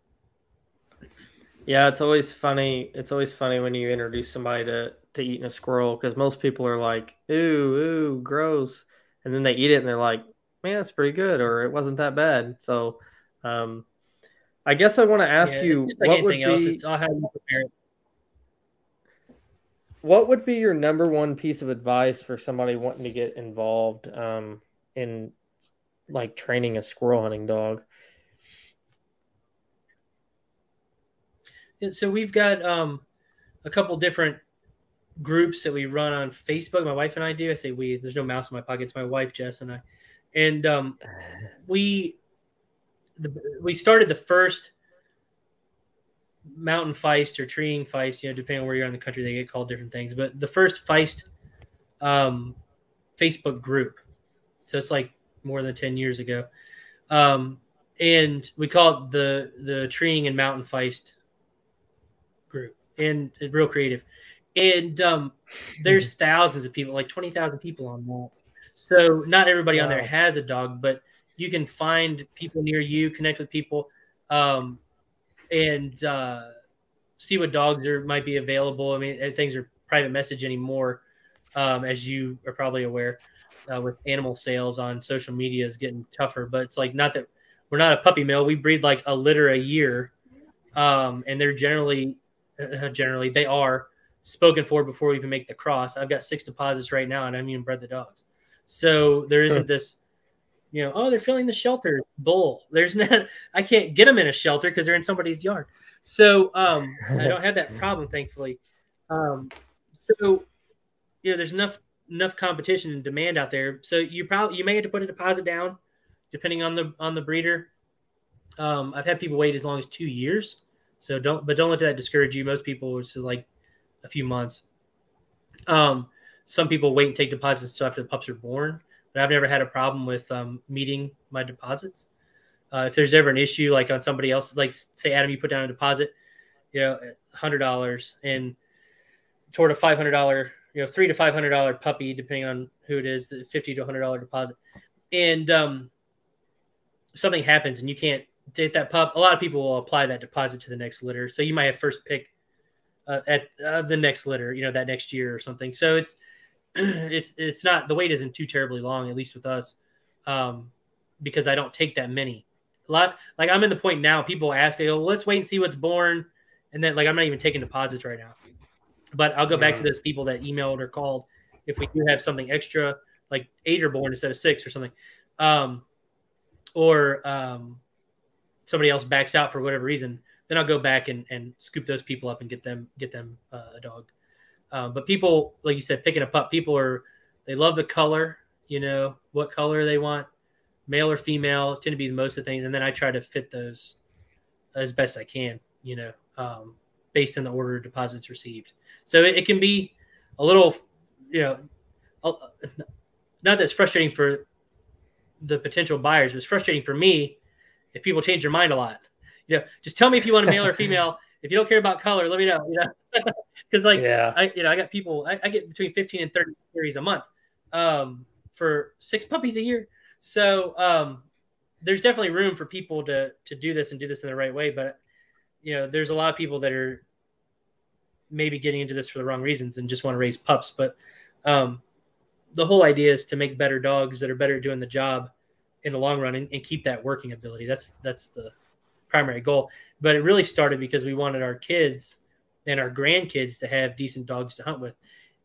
Yeah, it's always funny. It's always funny when you introduce somebody to eating a squirrel because most people are like, ooh, gross. And then they eat it and they're like, man, that's pretty good, or it wasn't that bad. So I guess I want to ask you,
it's just like anything else, it's all how you prepare it.
What would be your number one piece of advice for somebody wanting to get involved in like training a squirrel hunting dog?
And so we've got a couple different groups that we run on Facebook. My wife and I do. I say we. There's no mouse in my pocket. It's my wife, Jess, and I. And we started the first Mountain Feist or treeing Feist, depending on where you're in the country, they get called different things. But the first Feist Facebook group. So it's like more than 10 years ago. And we call it the Treeing and Mountain Feist group, and real creative. And there's thousands of people, like 20,000 people on that. So not everybody on there has a dog, but you can find people near you, connect with people, and see what dogs might be available. I mean, things are private message anymore, as you are probably aware, with animal sales on social media is getting tougher. But it's like, not that we're not a puppy mill. We breed like a litter a year, and they're generally they are spoken for before we even make the cross. I've got 6 deposits right now, and I haven't even bred the dogs. So there isn't this, oh, they're filling the shelter bull. There's not. I can't get them in a shelter because they're in somebody's yard. So I don't have that problem, thankfully. So there's enough competition and demand out there. So you may have to put a deposit down, depending on the breeder. I've had people wait as long as 2 years. So don't let that discourage you. Most people, it's just like a few months. Some people wait and take deposits until after the pups are born, but I've never had a problem with meeting my deposits. If there's ever an issue, like on somebody else, like say Adam, you put down a deposit, $100, and toward a $500, $300 to $500 puppy, depending on who it is, the $50 to $100 deposit, and something happens and you can't take that pup. A lot of people will apply that deposit to the next litter, so you might have first pick at the next litter, that next year or something. So it's not, the wait isn't too terribly long, at least with us, because I don't take that many. Like I'm in the point now, people ask, I go, let's wait and see what's born. And then I'm not even taking deposits right now, but I'll go back to those people that emailed or called if we do have something extra, like 8 are born instead of 6 or something. Or somebody else backs out for whatever reason, then I'll go back and scoop those people up and get them a dog. But people, like you said, picking a pup, they love the color, what color they want, male or female, tend to be most of the things. And then I try to fit those as best I can, based on the order of deposits received. So it can be a little, not that it's frustrating for the potential buyers, but it's frustrating for me if people change their mind a lot. Just tell me if you want a male or female. If you don't care about color, let me know. Because I got people. I get between 15 and 30 queries a month for 6 puppies a year. So there's definitely room for people to do this and do this in the right way. But there's a lot of people that are maybe getting into this for the wrong reasons and just want to raise pups. But the whole idea is to make better dogs that are better at doing the job in the long run and keep that working ability. That's the primary goal. But it really started because we wanted our kids and our grandkids to have decent dogs to hunt with.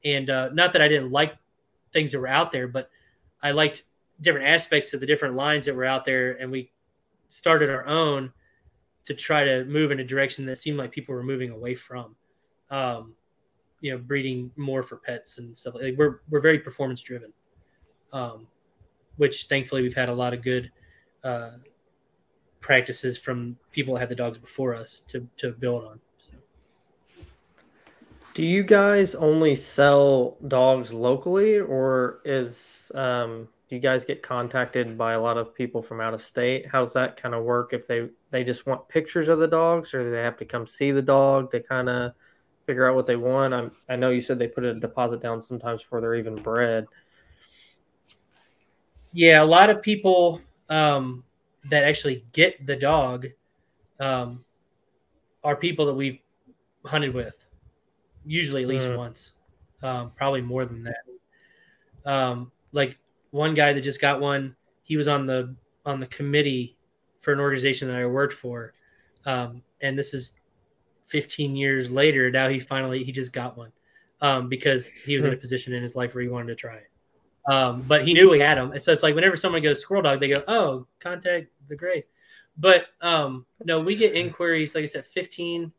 And not that I didn't like things that were out there, but I liked different aspects of the different lines that were out there. And we started our own to try to move in a direction that seemed like people were moving away from, breeding more for pets and stuff. Like we're very performance driven, which thankfully we've had a lot of good practices from people that had the dogs before us to build on. So.
Do you guys only sell dogs locally, or do you guys get contacted by a lot of people from out of state? How does that kind of work? If they just want pictures of the dogs, or do they have to come see the dog to kind of figure out what they want? I know you said they put a deposit down sometimes before they're even bred.
Yeah, a lot of people that actually get the dog are people that we've hunted with, usually at least once, probably more than that. Like one guy that just got one, he was on the committee for an organization that I worked for, and this is 15 years later. Now he just got one because he was in a position in his life where he wanted to try it. But he knew we had them. And so it's like whenever someone goes squirrel dog, they go, oh, contact the Grays. But no, we get inquiries, like I said, 15,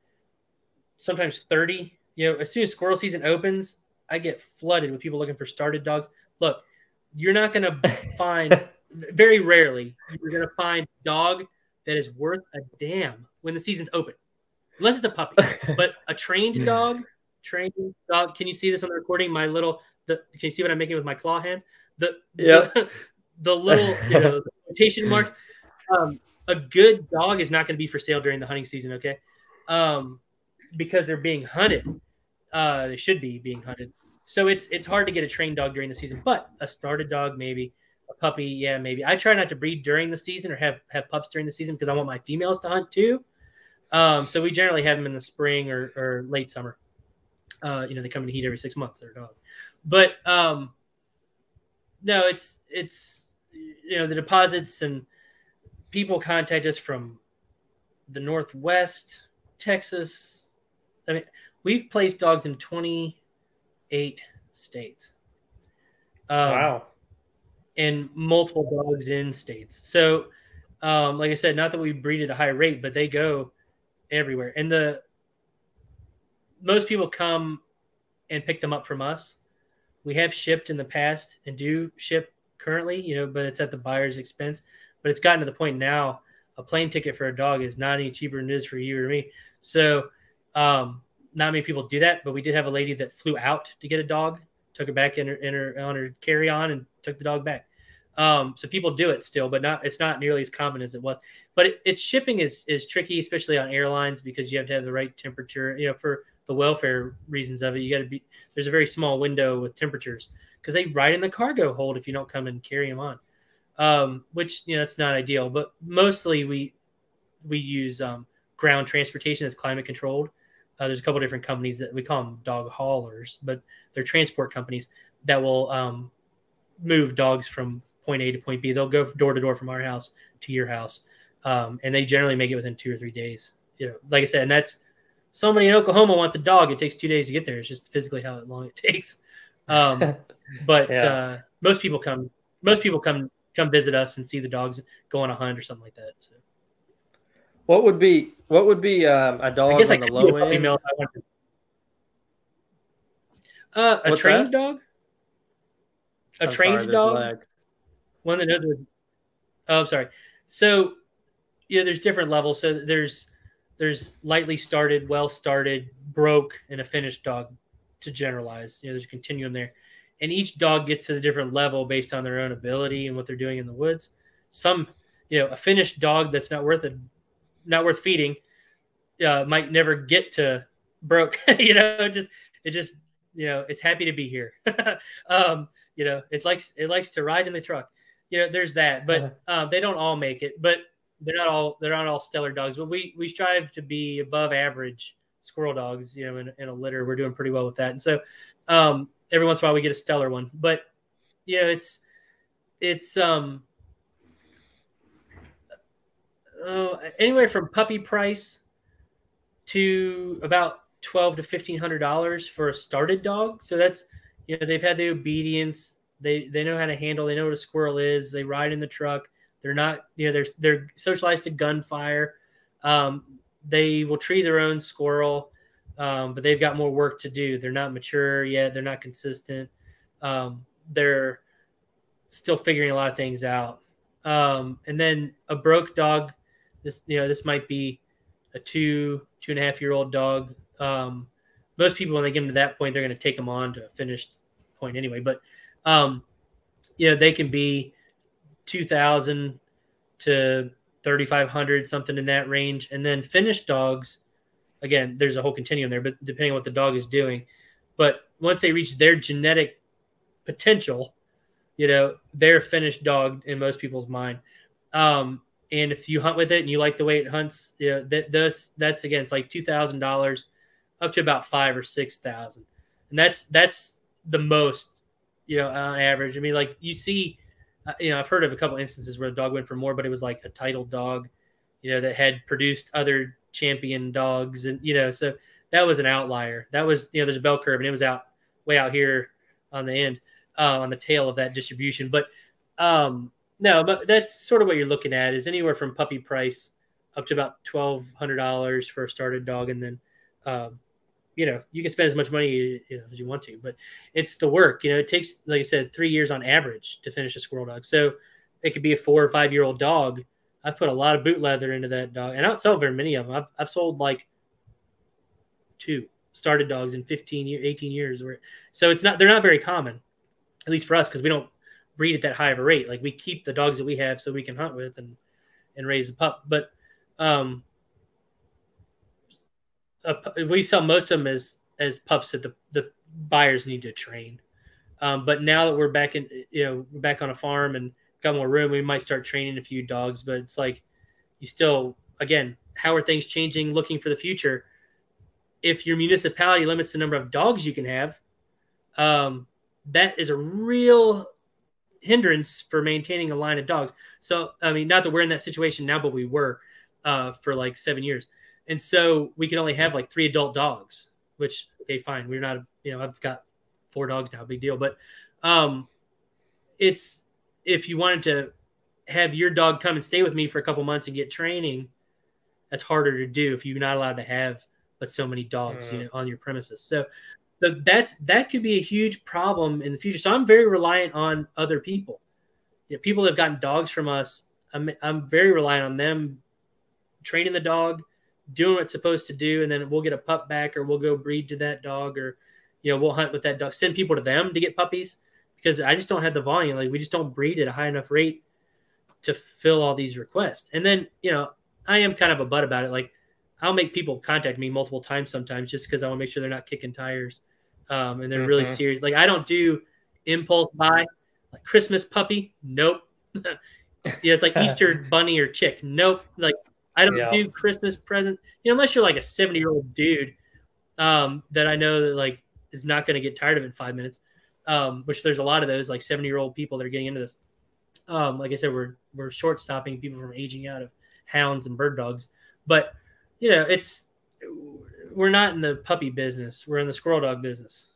sometimes 30. As soon as squirrel season opens, I get flooded with people looking for started dogs. Look, you're not going to find, very rarely, you're going to find a dog that is worth a damn when the season's open, unless it's a puppy. But a trained dog, can you see this on the recording? Can you see what I'm making with my claw hands? the little, quotation marks. A good dog is not going to be for sale during the hunting season, okay? Because they're being hunted. They should be being hunted. So it's hard to get a trained dog during the season, but a started dog, maybe. A puppy, yeah, maybe. I try not to breed during the season or have pups during the season because I want my females to hunt too. So we generally have them in the spring or late summer. They come in heat every 6 months. They're a dog. But no, it's the deposits, and people contact us from the Northwest, Texas. I mean, we've placed dogs in 28 states.
Wow.
And multiple dogs in states. So, like I said, not that we breed at a high rate, but they go everywhere. And most people come and pick them up from us. We have shipped in the past and do ship currently, but it's at the buyer's expense. But it's gotten to the point now, a plane ticket for a dog is not any cheaper than it is for you or me. So not many people do that, but we did have a lady that flew out to get a dog, took it back on her carry-on and took the dog back. So people do it still, but it's not nearly as common as it was. But it's shipping is tricky, especially on airlines, because you have to have the right temperature, for the welfare reasons of it. There's a very small window with temperatures because they ride in the cargo hold if you don't come and carry them on, which, it's not ideal. But mostly we use ground transportation that's climate controlled. There's a couple different companies that we call them dog haulers, but they're transport companies that will move dogs from point A to point B. They'll go door to door from our house to your house, and they generally make it within 2 or 3 days. Like I said, and that's somebody in Oklahoma wants a dog. It takes 2 days to get there. It's just physically how long it takes. But yeah. Most people come visit us and see the dogs go on a hunt or something like that. So.
What would be a dog on the low end?
A trained dog? A trained dog?
Lag.
One that knows. Oh, I'm sorry. So, there's different levels. So there's lightly started, well started, broke, and a finished dog, to generalize. There's a continuum there, and each dog gets to the different level based on their own ability and what they're doing in the woods. Some, a finished dog that's not worth feeding, might never get to broke. It's happy to be here. It likes to ride in the truck. There's that, but they don't all make it. But they're not all stellar dogs. But we strive to be above average squirrel dogs. In a litter, we're doing pretty well with that. And so every once in a while we get a stellar one. But it's anywhere from puppy price to about $1,200 to $1,500 for a started dog. So that's, they've had the obedience. They know how to handle. They know what a squirrel is. They ride in the truck. They're not, they're socialized to gunfire. They will tree their own squirrel, but they've got more work to do. They're not mature yet. They're not consistent. They're still figuring a lot of things out. And then a broke dog, this might be a 2.5-year-old dog. Most people, when they get them to that point, they're going to take them on to a finished point anyway. But they can be 2,000 to 3,500, something in that range. And then finished dogs, again, there's a whole continuum there, but depending on what the dog is doing. But once they reach their genetic potential, they're a finished dog in most people's mind. And if you hunt with it and you like the way it hunts, that's again, it's like $2,000 up to about $5,000 or $6,000, and that's the most, on average. I mean, like you see, I've heard of a couple instances where the dog went for more, but it was like a titled dog, that had produced other champion dogs, and so that was an outlier. That was, there's a bell curve, and it was way out here on the end, on the tail of that distribution. But no, but that's sort of what you're looking at, is anywhere from puppy price up to about $1,200 for a started dog. And then, you can spend as much money as you want to, but it's the work. It takes, like I said, 3 years on average to finish a squirrel dog. So it could be a 4 or 5-year-old dog. I've put a lot of boot leather into that dog, and I don't sell very many of them. I've sold like 2 started dogs in 18 years. So they're not very common, at least for us, because we don't breed at that high of a rate. Like we keep the dogs that we have so we can hunt with and raise a pup. But we sell most of them as pups that the buyers need to train. But now that we're back we're back on a farm and got more room, we might start training a few dogs. But it's like you still, again, how are things changing? Looking for the future. If your municipality limits the number of dogs you can have, that is a real hindrance for maintaining a line of dogs. So, I mean, not that we're in that situation now, but we were for like 7 years. And so we can only have like 3 adult dogs, which, okay, fine. We're not, I've got 4 dogs now, big deal. But it's, if you wanted to have your dog come and stay with me for a couple months and get training, that's harder to do if you're not allowed to have but so many dogs, on your premises. So that could be a huge problem in the future. So I'm very reliant on other people. People that have gotten dogs from us. I'm very reliant on them training the dog, doing what it's supposed to do, and then we'll get a pup back, or we'll go breed to that dog, or we'll hunt with that dog. Send people to them to get puppies, because I just don't have the volume. Like we just don't breed at a high enough rate to fill all these requests. And then I am kind of a butt about it. Like I'll make people contact me multiple times sometimes just because I want to make sure they're not kicking tires. And they're really serious. Like I don't do impulse buy, like Christmas puppy. Nope. It's like Easter bunny or chick. Nope. Like I don't do Christmas present, unless you're like a 70-year-old dude that I know that like is not going to get tired of it in 5 minutes. Which there's a lot of those like 70-year-old people that are getting into this. Like I said, we're short stopping people from aging out of hounds and bird dogs, but we're not in the puppy business. We're in the squirrel dog business,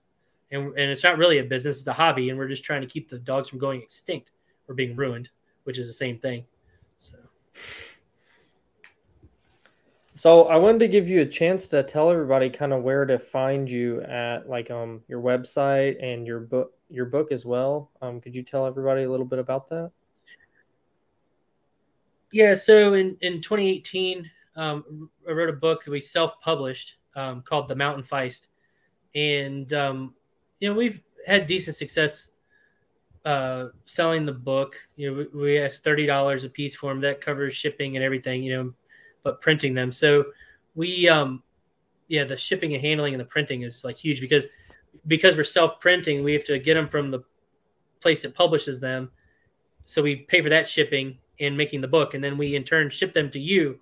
and it's not really a business; it's a hobby, and we're just trying to keep the dogs from going extinct or being ruined, which is the same thing.
So I wanted to give you a chance to tell everybody kind of where to find you at, like your website and your book as well. Could you tell everybody a little bit about that?
Yeah. So in 2018. I wrote a book we self-published called The Mountain Feist. And, we've had decent success selling the book. We asked $30 a piece for them. That covers shipping and everything, but printing them. So we, the shipping and handling and the printing is like huge because we're self-printing. We have to get them from the place that publishes them. So we pay for that shipping and making the book. And then we in turn ship them to you.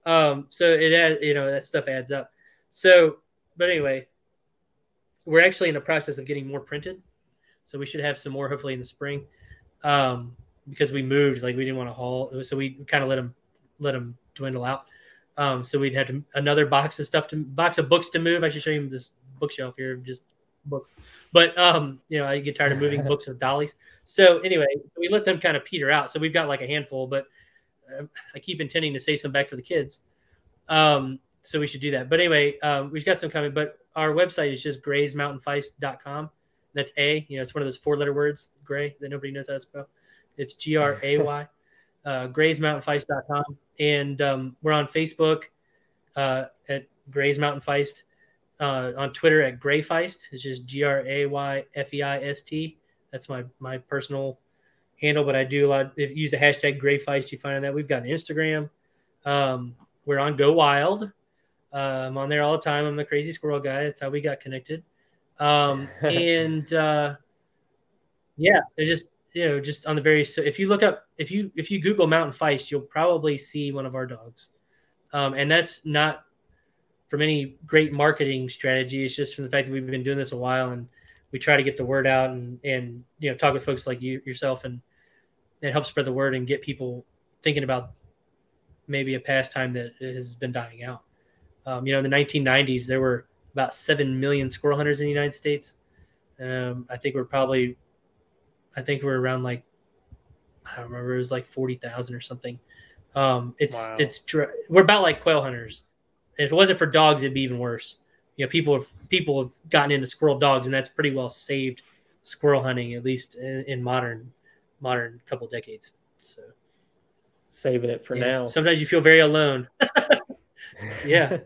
So it adds, that stuff adds up. So, but anyway, we're actually in the process of getting more printed. So we should have some more hopefully in the spring. Because we moved, like we didn't want to haul. So we kind of let them dwindle out. So we'd have another box of books to move. I should show you this bookshelf here, just book. But, I get tired of moving books with dollies. So anyway, we let them kind of peter out. So we've got like a handful, but I keep intending to save some back for the kids. So we should do that. But anyway, we've got some coming, but our website is just graysmountainfeist.com. That's A, it's one of those 4-letter words, gray, that nobody knows how to spell. It's GRAY, graysmountainfeist.com. And we're on Facebook at Grays Mountain Feist, on Twitter at Gray Feist. It's just GRAYFEIST. That's my personal handle, but I do a lot. If you use the hashtag Gray Feist, you find on that. We've got an Instagram. We're on Go Wild. I'm on there all the time. I'm the crazy squirrel guy. That's how we got connected. It's just just on the very. So if you look up, if you Google Mountain Feist, you'll probably see one of our dogs. And that's not from any great marketing strategy. It's just from the fact that we've been doing this a while, and we try to get the word out and talk with folks like yourself, and it helps spread the word and get people thinking about maybe a pastime that has been dying out. In the 1990s, there were about 7 million squirrel hunters in the United States. I think we're around like, I don't remember, it was like 40,000 or something. We're about like quail hunters. And if it wasn't for dogs, it'd be even worse. People have gotten into squirrel dogs, and that's pretty well saved squirrel hunting, at least in modern couple decades. So
saving it for now.
Sometimes you feel very alone. Yeah.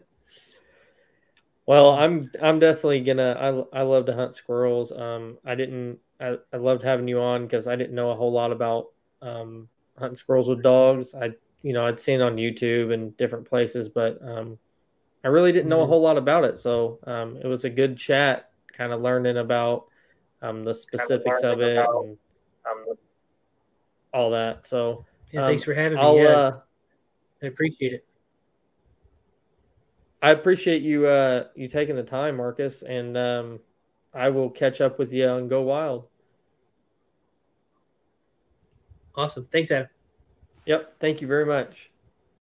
Well, I'm definitely gonna. I love to hunt squirrels. I loved having you on because I didn't know a whole lot about hunting squirrels with dogs. I'd seen it on YouTube and different places, but I really didn't know a
Mm-hmm.
whole lot about it. So it was a good chat, kind of learning about the
Kind of
specifics of
learning
it
about
and all that. So
Yeah, thanks for having me.
I'll
Yeah, I appreciate it.
I appreciate you taking the time, Marcus, and I will catch up with you on Go Wild.
Awesome. Thanks, Adam.
Yep, thank you very much.